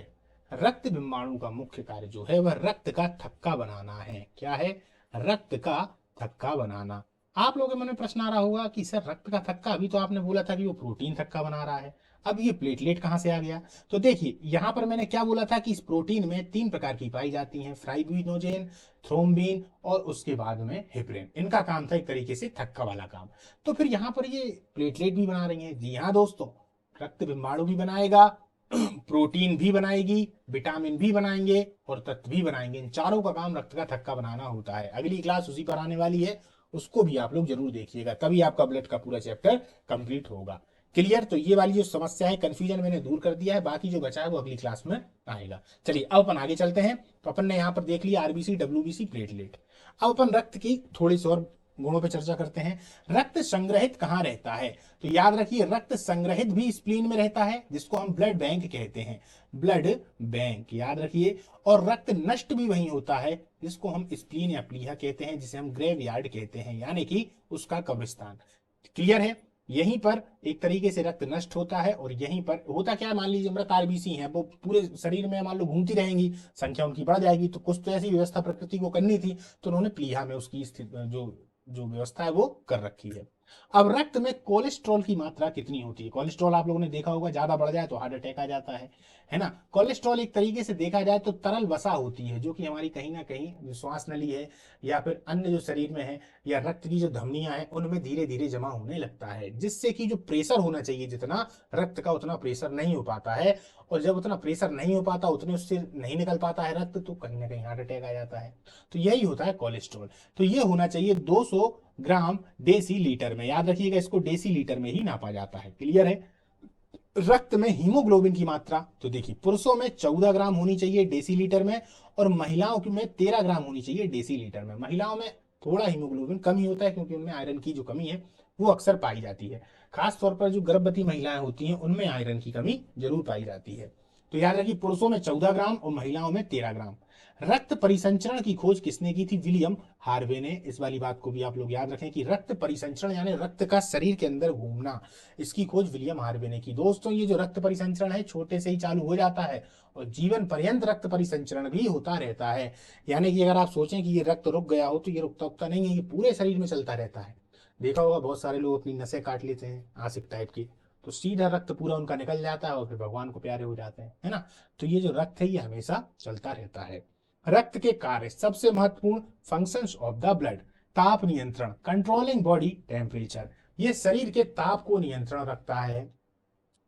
रक्त बिंबाणु का मुख्य कार्य जो है वह रक्त का थक्का बनाना है। क्या है, रक्त का थक्का बनाना। आप लोगों के मन में प्रश्न आ रहा होगा कि सर रक्त का थक्का, अभी तो आपने बोला था कि वो प्रोटीन थक्का बना रहा है, अब ये प्लेटलेट कहां से आ गया। तो देखिए यहां पर मैंने क्या बोला था कि इस प्रोटीन में 3 प्रकार की पाई जाती हैं, फाइब्रिनोजेन, थ्रोम्बिन और उसके बाद में हिप्रिन। इनका काम था एक तरीके से थक्का वाला काम। तो फिर यहाँ पर ये प्लेटलेट भी बना रही है। जी हाँ दोस्तों, रक्त बिंबाणु भी बनाएगा, प्रोटीन भी बनाएगी, विटामिन भी बनाएंगे और तत्व भी बनाएंगे। इन चारों का काम रक्त का थक्का बनाना होता है। अगली क्लास उसी पर आने वाली है, उसको भी आप लोग जरूर देखिएगा, तभी आपका ब्लड का पूरा चैप्टर कंप्लीट होगा। क्लियर। तो ये वाली जो समस्या है, कंफ्यूजन मैंने दूर कर दिया है, बाकी जो बचा है वो अगली क्लास में आएगा। चलिए अब अपन आगे चलते हैं। तो अपन ने यहाँ पर देख लिया आरबीसी, डब्ल्यूबीसी, प्लेटलेट। अब अपन रक्त की थोड़ी सी और गुणों पे चर्चा करते हैं। रक्त संग्रहित कहाँ रहता है, तो याद रखिए रक्त संग्रहित भी स्प्लीन में रहता है जिसको हम ब्लड बैंक कहते हैं, ब्लड बैंक, याद रखिए। और रक्त नष्ट भी वहीं होता है जिसको हम स्प्लीन या प्लीहा कहते हैं, जिसे हम ग्रेवयार्ड कहते हैं, यानी कि उसका कब्रिस्तान। क्लियर है। यहीं पर एक तरीके से रक्त नष्ट होता है और यहीं पर होता क्या है, मान लीजिए मृत आरबीसी है, वो पूरे शरीर में मान लो घूमती रहेंगी, संख्या उनकी बढ़ जाएगी, तो कुछ तो ऐसी व्यवस्था प्रकृति को करनी थी, तो उन्होंने प्लीहा में उसकी स्थिति जो जो व्यवस्था है वो कर रखी है। अब रक्त में कोलेस्ट्रॉल की मात्रा कितनी होती है। कोलेस्ट्रॉल आप लोगों ने देखा होगा, ज्यादा बढ़ जाए तो हार्ट अटैक आ जाता है ना। कोलेस्ट्रॉल एक तरीके से देखा जाए तो तरल वसा होती है जो कि हमारी कहीं ना कहीं जो श्वास नली है या फिर अन्य जो शरीर में है या रक्त की जो धमनियां हैं उनमें धीरे धीरे जमा होने लगता है, जिससे कि जो प्रेशर होना चाहिए जितना रक्त का उतना प्रेशर नहीं हो पाता है। और जब उतना प्रेशर नहीं हो पाता, उतने उससे नहीं निकल पाता है रक्त, तो कहीं ना कहीं हार्ट अटैक आ जाता है। तो यही होता है कोलेस्ट्रॉल। तो ये होना चाहिए 200 ग्राम डेसी लीटर में, याद रखिएगा इसको डेसी लीटर में ही नापा जाता है। क्लियर है। रक्त में हीमोग्लोबिन की मात्रा, तो देखिए पुरुषों में 14 ग्राम होनी चाहिए डेसीलीटर में, और महिलाओं में 13 ग्राम होनी चाहिए डेसीलीटर में। महिलाओं में थोड़ा हीमोग्लोबिन कम ही होता है क्योंकि उनमें आयरन की जो कमी है वो अक्सर पाई जाती है। खास तौर पर जो गर्भवती महिलाएं होती हैं उनमें आयरन की कमी जरूर पाई जाती है। तो याद रखिए पुरुषों में 14 ग्राम और महिलाओं में 13 ग्राम। रक्त परिसंचरण की खोज किसने की थी? विलियम हार्वे ने। इस वाली बात को भी आप लोग याद रखें कि रक्त परिसंचरण यानी रक्त का शरीर के अंदर घूमना, इसकी खोज विलियम हार्वे ने की। दोस्तों ये जो रक्त परिसंचरण है छोटे से ही चालू हो जाता है और जीवन पर्यंत रक्त परिसंचरण भी होता रहता है। यानी कि अगर आप सोचें कि ये रक्त रुक गया हो तो ये रुकता रुकता नहीं है, ये पूरे शरीर में चलता रहता है। देखा होगा बहुत सारे लोग अपनी नसें काट लेते हैं आसिक टाइप की, तो सीधा रक्त पूरा उनका निकल जाता है और फिर भगवान को प्यारे हो जाते हैं, है ना। तो ये जो रक्त है ये हमेशा चलता रहता है। रक्त के कार्य, सबसे महत्वपूर्ण फंक्शंस ऑफ द ब्लड। ताप नियंत्रण, कंट्रोलिंग बॉडी टेम्परेचर, ये शरीर के ताप को नियंत्रण रखता है।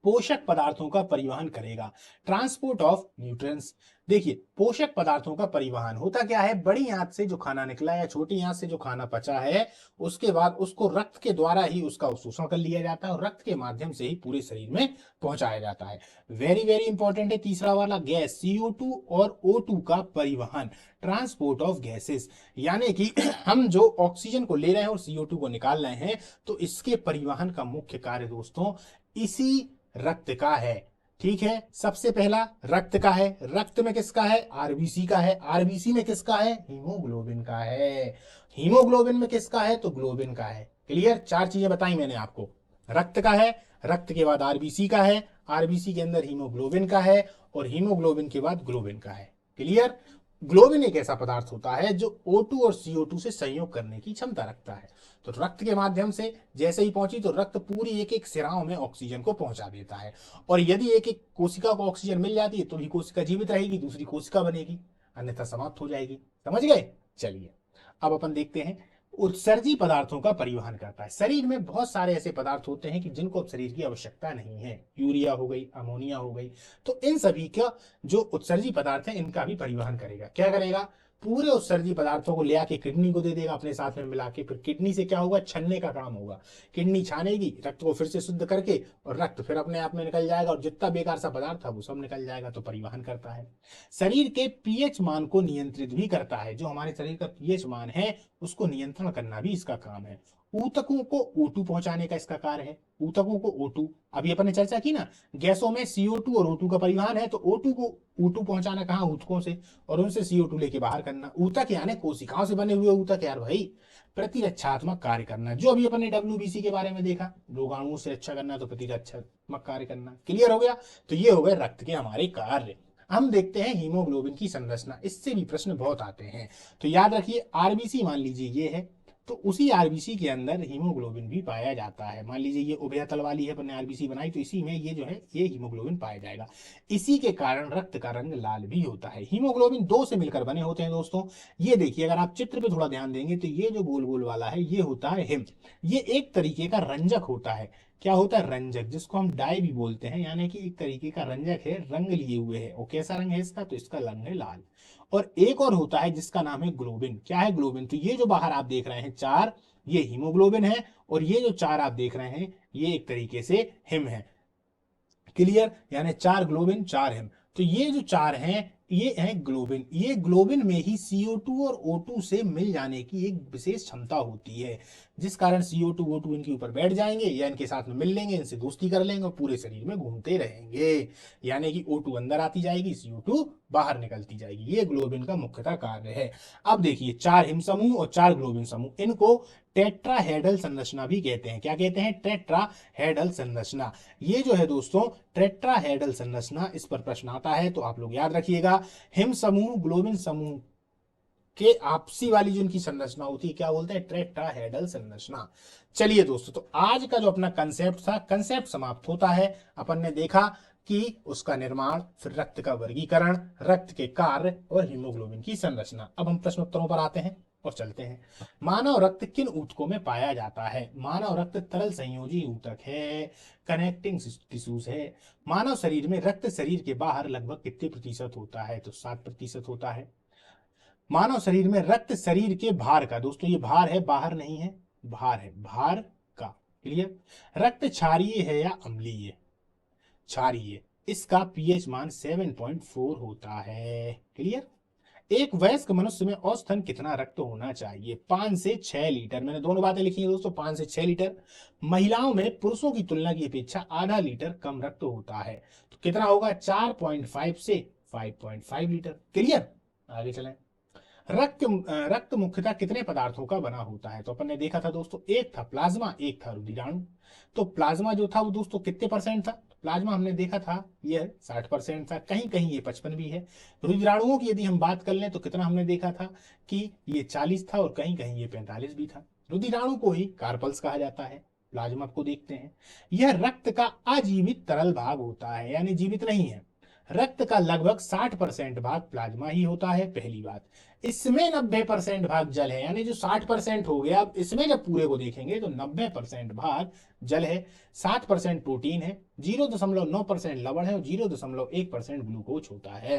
पोषक पदार्थों का परिवहन करेगा, ट्रांसपोर्ट ऑफ न्यूट्रिएंट्स। देखिए पोषक पदार्थों का परिवहन होता क्या है, बड़ी आंत से जो खाना निकला या छोटी आंत से जो खाना पचा है उसके बाद उसको रक्त के द्वारा ही उसका अवशोषण कर लिया जाता है और रक्त के माध्यम से ही पूरे शरीर में पहुंचाया जाता है। वेरी वेरी इंपॉर्टेंट है तीसरा वाला, गैस CO2 और O2 का परिवहन, ट्रांसपोर्ट ऑफ गैसेस। यानी कि हम जो ऑक्सीजन को ले रहे हैं और CO2 को निकाल रहे हैं, तो इसके परिवहन का मुख्य कार्य दोस्तों इसी रक्त का है। ठीक है, सबसे पहला रक्त का है। रक्त में किसका है? आरबीसी का है। आरबीसी में किसका है? हीमोग्लोबिन का है। हीमोग्लोबिन में किसका है? तो ग्लोबिन का है। क्लियर, चार चीजें बताई मैंने आपको। रक्त का है, रक्त के बाद आरबीसी का है, आरबीसी के अंदर हीमोग्लोबिन का है और हीमोग्लोबिन के बाद ग्लोबिन का है। क्लियर। ग्लोबिन एक ऐसा पदार्थ होता है जो O2 और CO2 से संयोग करने की क्षमता रखता है। तो रक्त के माध्यम से जैसे ही पहुंची तो रक्त पूरी एक एक सिराओं में ऑक्सीजन को पहुंचा देता है, और यदि एक एक कोशिका को ऑक्सीजन मिल जाती है तो भी कोशिका जीवित रहेगी, दूसरी कोशिका बनेगी, अन्यथा समाप्त हो जाएगी। समझ गए? चलिए अब अपन देखते हैं उत्सर्जी पदार्थों का परिवहन करता है। शरीर में बहुत सारे ऐसे पदार्थ होते हैं कि जिनको शरीर की आवश्यकता नहीं है, यूरिया हो गई, अमोनिया हो गई, तो इन सभी का जो उत्सर्जी पदार्थ है इनका भी परिवहन करेगा। क्या करेगा? पूरे उत्सर्जी पदार्थों को ले आके किडनी को दे देगा अपने साथ में मिला के, फिर किडनी से क्या होगा? छनने का काम होगा। किडनी छानेगी, रक्त को फिर से शुद्ध करके, और रक्त फिर अपने आप में निकल जाएगा और जितना बेकार सा पदार्थ था वो सब निकल जाएगा। तो परिवहन करता है। शरीर के पीएच मान को नियंत्रित भी करता है। जो हमारे शरीर का पीएच मान है उसको नियंत्रण करना भी इसका काम है। ऊतकों को O2 पहुंचाने का इसका कार्य है। ऊतकों को O2, अभी अपन ने चर्चा की ना, गैसों में CO2 और O2 का परिवहन है, तो O2 को O2 पहुंचाना कहाँ? ऊतकों से, और उनसे CO2 लेके बाहर करना। ऊतक यानी कोशिकाओं से बने हुए ऊतक यार भाई। प्रतिरक्षात्मक कार्य करना, जो अभी अपन ने WBC के बारे में देखा, रोगाणुओं से रक्षा करना, तो प्रतिरक्षात्मक कार्य करना। क्लियर हो गया? तो ये हो गए रक्त के हमारे कार्य। हम देखते हैं हीमोग्लोबिन की संरचना, इससे भी प्रश्न बहुत आते हैं। तो याद रखिए आरबीसी मान लीजिए ये है, तो उसी आरबीसी के अंदर हीमोग्लोबिन भी पाया जाता है। मान लीजिए ये उभय तल वाली है, अपन ने आरबीसी बनाई, तो इसी में ये जो है ये हीमोग्लोबिन पाया जाएगा। इसी के कारण रक्त का रंग लाल भी होता है। हीमोग्लोबिन दो से मिलकर बने होते हैं दोस्तों। ये देखिए अगर आप चित्र पे थोड़ा ध्यान देंगे तो ये जो गोल गोल वाला है ये होता है हिम। ये एक तरीके का रंजक होता है। क्या होता है? रंजक, जिसको हम डाई भी बोलते हैं, यानी कि एक तरीके का रंजक है, रंग लिए हुए है। और कैसा रंग है इसका? तो इसका रंग है लाल। और एक और होता है जिसका नाम है ग्लोबिन। क्या है ग्लोबिन? तो ये जो बाहर आप देख रहे हैं चार, ये हीमोग्लोबिन है, और ये जो चार आप देख रहे हैं ये एक तरीके से हिम है। क्लियर, यानी चार ग्लोबिन चार हिम। तो ये जो चार हैं ये है ग्लोबिन। ये ग्लोबिन में ही CO2 और O2 से मिल जाने की एक विशेष क्षमता होती है, जिस कारण CO2 O2 इनके ऊपर बैठ जाएंगे या इनके साथ में मिल लेंगे, इनसे दोस्ती कर लेंगे और पूरे शरीर में घूमते रहेंगे। यानी कि O2 अंदर आती जाएगी, CO2 बाहर निकलती जाएगी। ये ग्लोबिन का मुख्यतः कार्य है। अब देखिए चार हिम समूह और चार ग्लोबिन समूह, इनको टेट्राहेड्रल संरचना भी कहते हैं। क्या कहते हैं? टेट्राहेड्रल संरचना। ये जो है दोस्तों टेट्राहेड्रल संरचना, इस पर प्रश्न आता है तो आप लोग याद रखिएगा। हिम समूह ग्लोबिन समूह के आपसी वाली जो इनकी संरचना होती है क्या बोलते हैं? टेट्राहेड्रल संरचना। चलिए दोस्तों, तो आज का जो अपना कंसेप्ट था, कंसेप्ट समाप्त होता है। अपन ने देखा कि उसका निर्माण, फिर रक्त का वर्गीकरण, रक्त के कार्य और हीमोग्लोबिन की संरचना। अब हम प्रश्न उत्तरों पर आते हैं और चलते हैं। मानव रक्त किन ऊतकों में पाया जाता है? मानव रक्त तरल संयोजी ऊतक है, कनेक्टिंग टिश्यूज है। मानव शरीर में रक्त शरीर के बाहर लगभग कितने प्रतिशत होता है? तो 7% होता है। मानव शरीर में रक्त शरीर के भार का, दोस्तों ये भार है, बाहर नहीं है, भार है, भार का। क्लियर। रक्त क्षारीय है या अम्लीय? क्षारीय, इसका पीएच मान 7.4 होता है। क्लियर। एक वयस्क मनुष्य में औसतन कितना रक्त होना चाहिए? 5 से 6 लीटर। मैंने दोनों बातें लिखी हैं दोस्तों, 5 से 6 लीटर। महिलाओं में पुरुषों की तुलना की अपेक्षा आधा लीटर कम रक्त होता है, तो कितना होगा? 4.5 से 5.5 लीटर। क्लियर। आगे चलें। रक्त मुख्यतः कितने पदार्थों का बना होता है? तो अपन ने देखा था दोस्तों, एक था प्लाज्मा, एक था रुधिराणु। तो प्लाज्मा जो था वो दोस्तों कितने परसेंट था? प्लाज्मा हमने देखा था ये 60% था, कहीं कहीं ये 55 भी है। रुधिराणुओं की यदि हम बात कर लें तो कितना हमने देखा था कि ये 40 था, और कहीं कहीं ये 45 भी था। रुधिराणु को ही कार्पल्स कहा जाता है। प्लाज्मा को देखते हैं, यह रक्त का अजीवित तरल भाग होता है, यानी जीवित नहीं है। रक्त का लगभग 60% भाग प्लाज्मा ही होता है, पहली बात। इसमें 90% भाग जल है, यानी जो 60% हो गया, अब इसमें जब पूरे को देखेंगे तो 90% भाग जल है, 7% प्रोटीन है, 0.9% लवण है, और 0.1% ग्लूकोज होता है।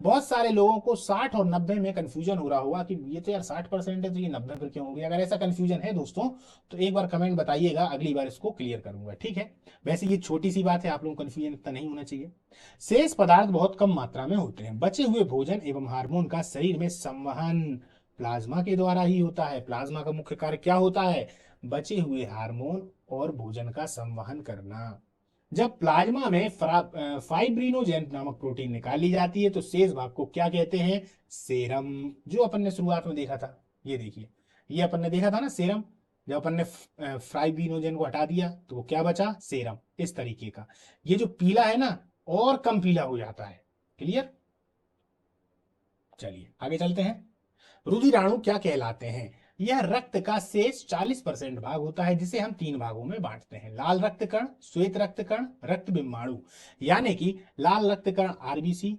बहुत सारे लोगों को 60 और 90 में कंफ्यूजन हो रहा होगा कि ये तो यार 60% है, तो ये 90 पर क्यों हो गया? अगर ऐसा कंफ्यूजन है दोस्तों तो एक बार कमेंट बताइएगा, अगली बार इसको क्लियर करूंगा, ठीक है। वैसे ये छोटी सी बात है, आप लोगों को कंफ्यूजन इतना नहीं होना चाहिए। शेष पदार्थ बहुत कम मात्रा में होते हैं। बचे हुए भोजन एवं हार्मोन का शरीर में संवहन प्लाज्मा के द्वारा ही होता है। प्लाज्मा का मुख्य कार्य क्या होता है? बचे हुए हार्मोन और भोजन का संवहन करना। जब प्लाज्मा में फाइब्रिनोजेन नामक प्रोटीन निकाल ली जाती है तो शेष भाग को क्या कहते हैं? सेरम। जो अपन ने शुरुआत में देखा था, ये देखिए, ये अपन ने देखा था ना सेरम। जब अपन ने फाइब्रिनोजेन को हटा दिया तो वो क्या बचा? सेरम। इस तरीके का ये जो पीला है ना, और कम पीला हो जाता है। क्लियर। चलिए आगे चलते हैं। रुधिराणु क्या कहलाते हैं? यह रक्त का शेष 40% भाग होता है, जिसे हम 3 भागों में बांटते हैं: लाल रक्त कण, श्वेत रक्त कण, रक्त बिम्बाणु। यानी कि लाल रक्त कण आरबीसी,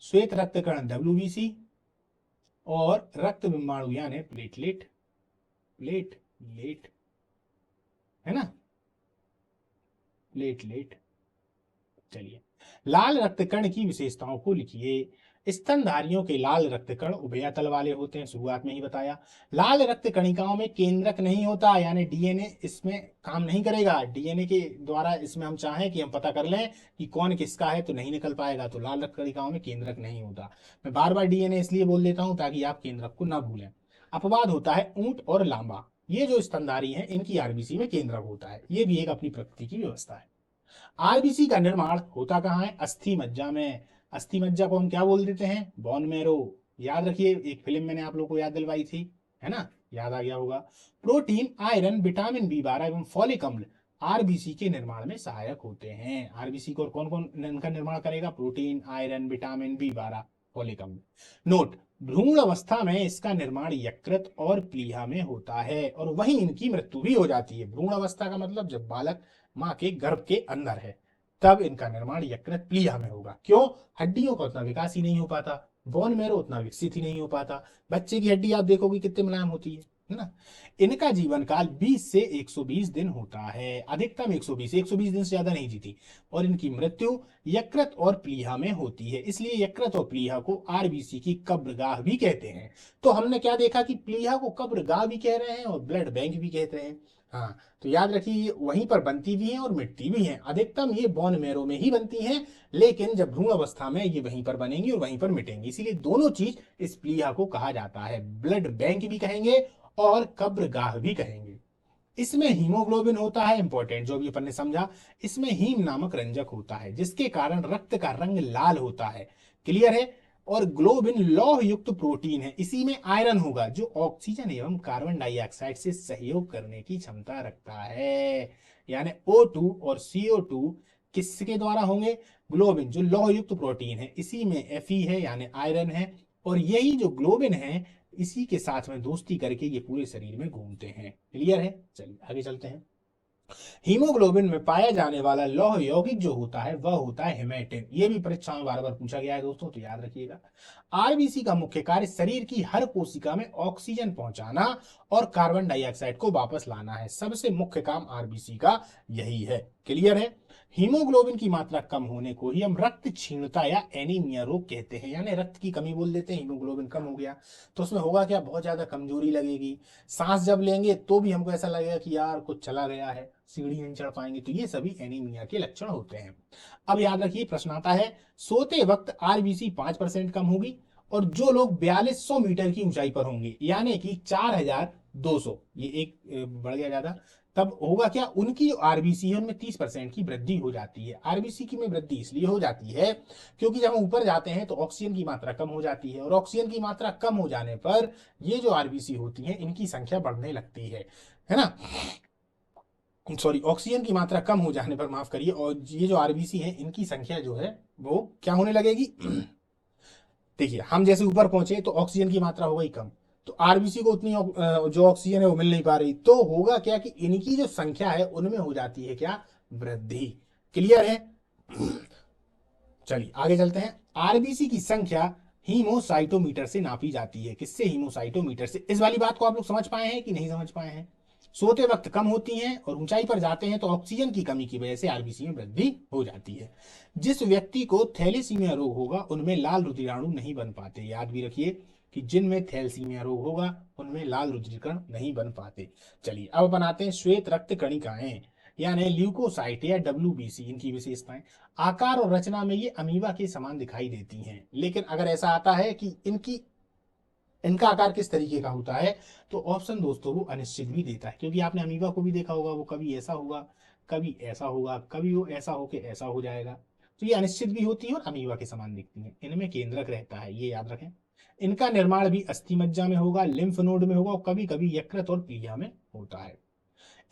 श्वेत रक्त कण डब्ल्यूबीसी, और रक्त बिम्बाणु यानी प्लेटलेट। प्लेटलेट है ना, प्लेटलेट। चलिए, लाल रक्त कण की विशेषताओं को लिखिए। स्तनधारियों के लाल रक्त कण उभयतल वाले होते हैं, शुरुआत में ही बताया। लाल रक्त कणिकाओं में केंद्रक नहीं होता, यानी डीएनए इसमें काम नहीं करेगा। डीएनए के द्वारा इसमें हम चाहें कि हम पता कर लें कि कौन किसका है तो नहीं निकल पाएगा, तो लाल रक्त कणिकाओं में केंद्रक नहीं होता। मैं बार बार डीएनए इसलिए बोल देता हूं ताकि आप केंद्रक को ना भूलें। अपवाद होता है ऊंट और लांबा, ये जो स्तनधारी है इनकी आरबीसी में केंद्रक होता है, ये भी एक अपनी प्रकृति की व्यवस्था है। आरबीसी का निर्माण होता कहाँ है? अस्थि मज्जा में। अस्थि मज्जा को हम क्या बोल देते हैं? Bone marrow. याद रखिए, एक फिल्म मैंने आप लोगों को याद दिलवाई थी, है ना, याद आ गया होगा। प्रोटीन, आयरन, विटामिन बी 12 एवं फॉलिक अम्ल आरबीसी के निर्माण में सहायक होते हैं। आरबीसी को कौन कौन इनका निर्माण करेगा? Protein, iron, vitamin B 12, folic अम्ल। नोट: भ्रूण अवस्था में इसका निर्माण यकृत और प्लीहा में होता है, और वहीं इनकी मृत्यु भी हो जाती है। भ्रूण अवस्था का मतलब जब बालक मां के गर्भ के अंदर है, तब इनका निर्माण यकृत प्लीहा में होगा। क्यों? हड्डियों का उतना विकास ही नहीं हो पाता, बोन मैरो उतना विकसित ही नहीं हो पाता। बच्चे की हड्डी आप देखोगे कितनी मुलायम होती है ना। इनका जीवन काल 20 से 120 दिन होता है, अधिकतम 120 दिन से ज्यादा नहीं जीती। और इनकी मृत्यु यकृत और प्लीहा में होती है, इसलिए यकृत और प्लीहा को आरबीसी की कब्रगाह भी कहते हैं। तो हमने क्या देखा कि प्लीहा को कब्रगाह भी कह रहे हैं और ब्लड बैंक भी कहते हैं। हाँ, तो याद रखिए, ये वहीं पर बनती भी हैं और मिटती भी हैं। अधिकतम ये बोन मैरो में ही बनती हैं, लेकिन जब भ्रूण अवस्था में ये वहीं पर बनेंगी और वहीं पर मिटेंगी, इसीलिए दोनों चीज इस प्लीहा को कहा जाता है। ब्लड बैंक भी कहेंगे और कब्रगाह भी कहेंगे। इसमें हीमोग्लोबिन होता है, इंपॉर्टेंट जो भी अपन ने समझा। इसमें हीम नामक रंजक होता है, जिसके कारण रक्त का रंग लाल होता है। क्लियर है। और ग्लोबिन लौह युक्त प्रोटीन है, इसी में आयरन होगा जो ऑक्सीजन एवं कार्बन डाइऑक्साइड से सहयोग करने की क्षमता रखता है। यानी O2 और CO2 किसके द्वारा होंगे? ग्लोबिन, जो लौह युक्त प्रोटीन है, इसी में Fe है यानी आयरन है, और यही जो ग्लोबिन है इसी के साथ में दोस्ती करके ये पूरे शरीर में घूमते हैं। क्लियर है। चलिए आगे चलते हैं। हीमोग्लोबिन में पाया जाने वाला लौह यौगिक जो होता है वह होता है हेमेटिन। ये भी परीक्षा में बार बार पूछा गया है दोस्तों, तो याद रखिएगा। आरबीसी का मुख्य कार्य शरीर की हर कोशिका में ऑक्सीजन पहुंचाना और कार्बन डाइऑक्साइड को वापस लाना है। सबसे मुख्य काम आरबीसी का यही है। क्लियर है। हीमोग्लोबिन की मात्रा कम होने को ही हम रक्त क्षीणता या एनीमिया रोग कहते हैं, यानी रक्त की कमी बोल देते हैं। हीमोग्लोबिन कम हो गया तो उसमें होगा क्या? बहुत ज्यादा कमजोरी लगेगी, सांस जब लेंगे तो भी हमको ऐसा लगेगा कि यार कुछ चला गया है, सीढ़ी नहीं चढ़ पाएंगे। तो ये सभी एनीमिया के लक्षण होते हैं। अब याद रखिए, प्रश्न आता है, सोते वक्त आरबीसी 5% कम होगी और जो लोग 4200 मीटर की ऊंचाई पर होंगे, यानी कि 4200, ये एक बढ़ गया ज्यादा, तब होगा क्या, उनकी जो आरबीसी है उनमें 30% की वृद्धि हो जाती है। आरबीसी की में वृद्धि इसलिए हो जाती है क्योंकि जब हम ऊपर जाते हैं तो ऑक्सीजन की मात्रा कम हो जाती है, और ऑक्सीजन की मात्रा कम हो जाने पर ये जो आरबीसी होती है इनकी संख्या बढ़ने लगती है ना। सॉरी, ऑक्सीजन की मात्रा कम हो जाने पर, माफ करिए, और ये जो आरबीसी है इनकी संख्या जो है वो क्या होने लगेगी। देखिए, हम जैसे ऊपर पहुंचे तो ऑक्सीजन की मात्रा हो गई कम, तो आरबीसी को उतनी जो ऑक्सीजन है वो मिल नहीं पा रही, तो होगा क्या कि इनकी जो संख्या है उनमें हो जाती है क्या, वृद्धि। क्लियर है। चलिए आगे चलते हैं। आरबीसी की संख्या हीमोसाइटोमीटर से नापी जाती है। किससे, हीमोसाइटोमीटर से। इस वाली बात को आप लोग समझ पाए हैं कि नहीं समझ पाए हैं। सोते वक्त कम होती हैं और ऊंचाई पर जाते हैं तो ऑक्सीजन की कमी की वजह से आरबीसी में वृद्धि हो जाती है। जिस व्यक्ति को थैलेसीमिया रोग होगा उनमें लाल रुधिराणु नहीं बन पाते। याद भी रखिए कि जिनमें थैलेसीमिया रोग होगा उनमें लाल रुधिरकण नहीं बन पाते। चलिए अब बनाते हैं श्वेत रक्त कणिकाएं, यानी ल्यूकोसाइट या डब्ल्यूबीसी। इनकी विशेषताएं, आकार और रचना में ये अमीबा के समान दिखाई देती हैं, लेकिन अगर ऐसा आता है कि इनका आकार किस तरीके का होता है, तो ऑप्शन दोस्तों वो अनिश्चित भी देता है, क्योंकि आपने अमीबा को भी देखा होगा, वो कभी ऐसा होगा, कभी ऐसा होगा, कभी वो ऐसा होके ऐसा हो जाएगा। तो ये अनिश्चित भी होती है और अमीबा के समान दिखती है। इनमें केंद्रक रहता है, ये याद रखें। इनका निर्माण भी अस्थि मज्जा में होगा, लिम्फ नोड में होगा, और कभी कभी यकृत और प्लीहा में होता है।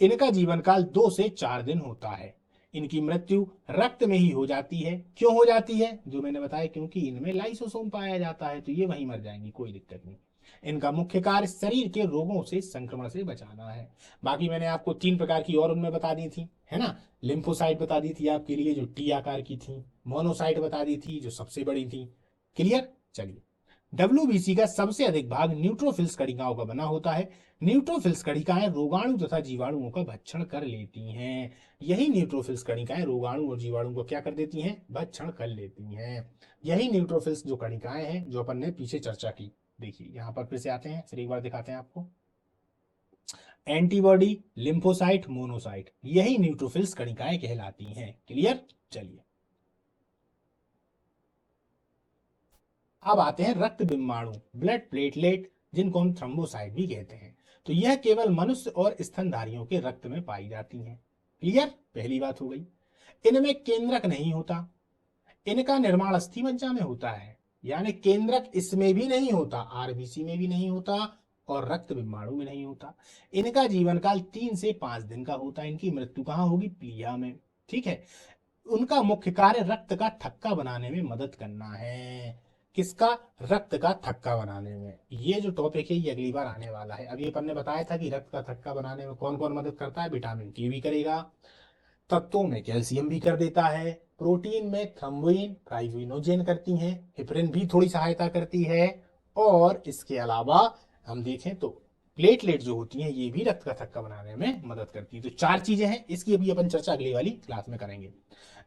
इनका जीवन काल 2 से 4 दिन होता है। इनकी मृत्यु रक्त में ही हो जाती है। क्यों हो जाती है, जो मैंने बताया, क्योंकि इनमें लाइसोसोम पाया जाता है, तो ये वहीं मर जाएंगी, कोई दिक्कत नहीं। इनका मुख्य कार्य शरीर के रोगों से, संक्रमण से बचाना है। बाकी मैंने आपको 3 प्रकार की और उनमें बता दी थी, है ना। लिम्फोसाइट बता दी थी आपके लिए, जो टी आकार की थी। मोनोसाइट बता दी थी, जो सबसे बड़ी थी। क्लियर। चलिए, डब्ल्यूबीसी का सबसे अधिक भाग न्यूट्रोफिल्स कणिकाओं का बना होता है। न्यूट्रोफिल्स कणिकाएं रोगाणु तथा जीवाणुओं का भक्षण कर लेती हैं। यही न्यूट्रोफिल्स कणिकाएं रोगाणु और जीवाणु को क्या कर देती हैं, भक्षण कर लेती हैं। यही न्यूट्रोफिल्स जो कणिकाएं हैं जो अपन ने पीछे चर्चा की। देखिए यहां पर फिर से आते हैं, फिर एक बार दिखाते हैं आपको। एंटीबॉडी, लिम्फोसाइट, मोनोसाइट, यही न्यूट्रोफिल्स कणिकाएं कहलाती हैं। क्लियर। चलिए अब आते हैं रक्त बिम्बाणु, ब्लड प्लेटलेट, जिनको हम थ्रोम्बोसाइट भी कहते हैं। तो यह केवल मनुष्य और स्तनधारियों के रक्त में पाई जाती हैं। क्लियर, पहली बात हो गई। इनमें केंद्रक नहीं होता। इनका निर्माण अस्थि मज्जा में होता है, यानी केंद्रक इसमें भी नहीं होता, आरबीसी में भी नहीं होता और रक्त बिम्बाणु में नहीं होता। इनका जीवन काल 3 से 5 दिन का होता है। इनकी मृत्यु कहाँ होगी, प्लीहा में। ठीक है। उनका मुख्य कार्य रक्त का थक्का बनाने में मदद करना है। किसका, रक्त का थक्का बनाने में। ये जो टॉपिक है ये अगली बार आने वाला है। अभी अपन ने बताया था कि रक्त का थक्का बनाने में कौन कौन मदद करता है। विटामिन के भी करेगा, तत्वों में कैल्शियम भी कर देता है, प्रोटीन में थ्रोम्बोइन, फाइब्रिनोजेन करती हैं, हेपरिन भी थोड़ी सहायता करती है, और इसके अलावा हम देखें तो प्लेटलेट जो होती हैं ये भी रक्त का थक्का बनाने में मदद करती है। तो 4 चीजें हैं, इसकी अभी अपन चर्चा अगली वाली क्लास में करेंगे।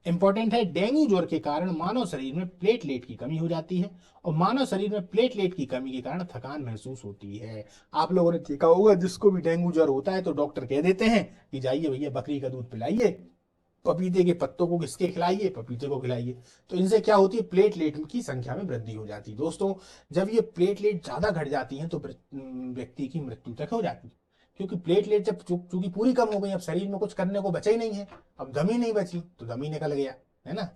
इंपॉर्टेंट है, डेंगू ज्वर के कारण मानव शरीर में प्लेटलेट की कमी हो जाती है, और मानव शरीर में प्लेटलेट की कमी के कारण थकान महसूस होती है। आप लोगों ने देखा होगा, जिसको भी डेंगू ज्वर होता है तो डॉक्टर कह देते हैं कि जाइए भैया बकरी का दूध पिलाइए, पपीते के पत्तों को किसके खिलाइए, पपीते को खिलाइए। तो इनसे क्या होती है, प्लेटलेट की संख्या में वृद्धि हो जाती है। दोस्तों, जब ये प्लेटलेट ज्यादा घट जाती हैं तो व्यक्ति की मृत्यु तक हो जाती है, क्योंकि प्लेटलेट जब चूंकि पूरी कम हो गई, अब शरीर में कुछ करने को बचा ही नहीं है, अब दम ही नहीं बची तो दम ही निकल गया, है ना।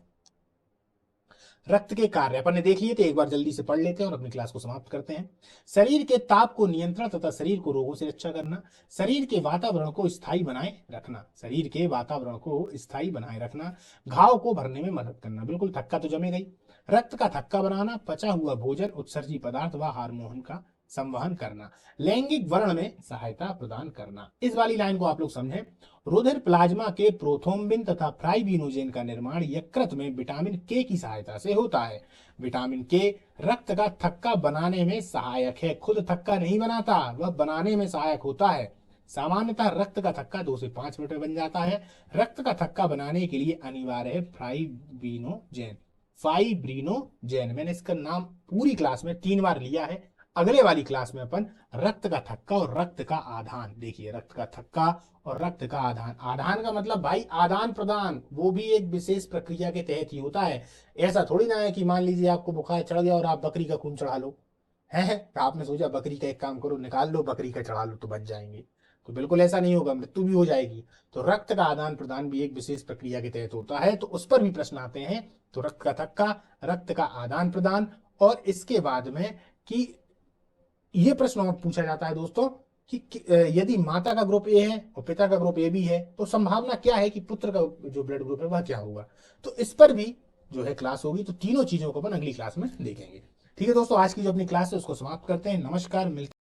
रक्त के कार्य अपन ने देख लिए थे, एक बार जल्दी से पढ़ लेते हैं और अपनी क्लास को समाप्त करते हैं। शरीर के ताप को नियंत्रण तथा शरीर को रोगों से रक्षा करना, शरीर के वातावरण को स्थायी बनाए रखना, शरीर के वातावरण को स्थायी बनाए रखना, घाव को भरने में मदद करना, बिल्कुल थक्का तो जमे गई, रक्त का थक्का बनाना, पचा हुआ भोजन, उत्सर्जी पदार्थ व हार्मोन का संवहन करना, लैंगिक वर्ण में सहायता प्रदान करना। इस वाली लाइन को आप लोग समझें। रुधिर प्लाज्मा के प्रोथ्रोम्बिन तथा फाइब्रिनोजेन का निर्माण यकृत में विटामिन के की सहायता से होता है। विटामिन के रक्त का थक्का बनाने में सहायक है, खुद थक्का नहीं बनाता, वह बनाने में सहायक होता है। सामान्यतः रक्त का थक्का 2 से 5 मिनट में बन जाता है। रक्त का थक्का बनाने के लिए अनिवार्य है फाइब्रिनोजेन। फाइब्रिनोजेन, मैंने इसका नाम पूरी क्लास में 3 बार लिया है, अगले वाली क्लास में अपन रक्त का थक्का और रक्त का आधान, देखिए रक्त का थक्का और रक्त का आधान, आधान का मतलब भाई आदान प्रदान, वो भी एक विशेष प्रक्रिया के तहत ही होता है। ऐसा थोड़ी ना है कि मान लीजिए आपको बुखार चढ़ गया और आप बकरी का खून चढ़ा लो, है तो आपने सोचा बकरी का एक काम करो, निकाल लो बकरी का चढ़ा लो तो बच जाएंगे, तो बिल्कुल ऐसा नहीं होगा, मृत्यु भी हो जाएगी। तो रक्त का आदान प्रदान भी एक विशेष प्रक्रिया के तहत होता है, तो उस पर भी प्रश्न आते हैं। तो रक्त का थक्का, रक्त का आदान प्रदान, और इसके बाद में कि ये प्रश्न और पूछा जाता है दोस्तों कि यदि माता का ग्रुप ए है और पिता का ग्रुप ए भी है तो संभावना क्या है कि पुत्र का जो ब्लड ग्रुप है वह क्या होगा। तो इस पर भी जो है क्लास होगी, तो तीनों चीजों को अपन अगली क्लास में देखेंगे। ठीक है दोस्तों, आज की जो अपनी क्लास है उसको समाप्त करते हैं। नमस्कार, मिलते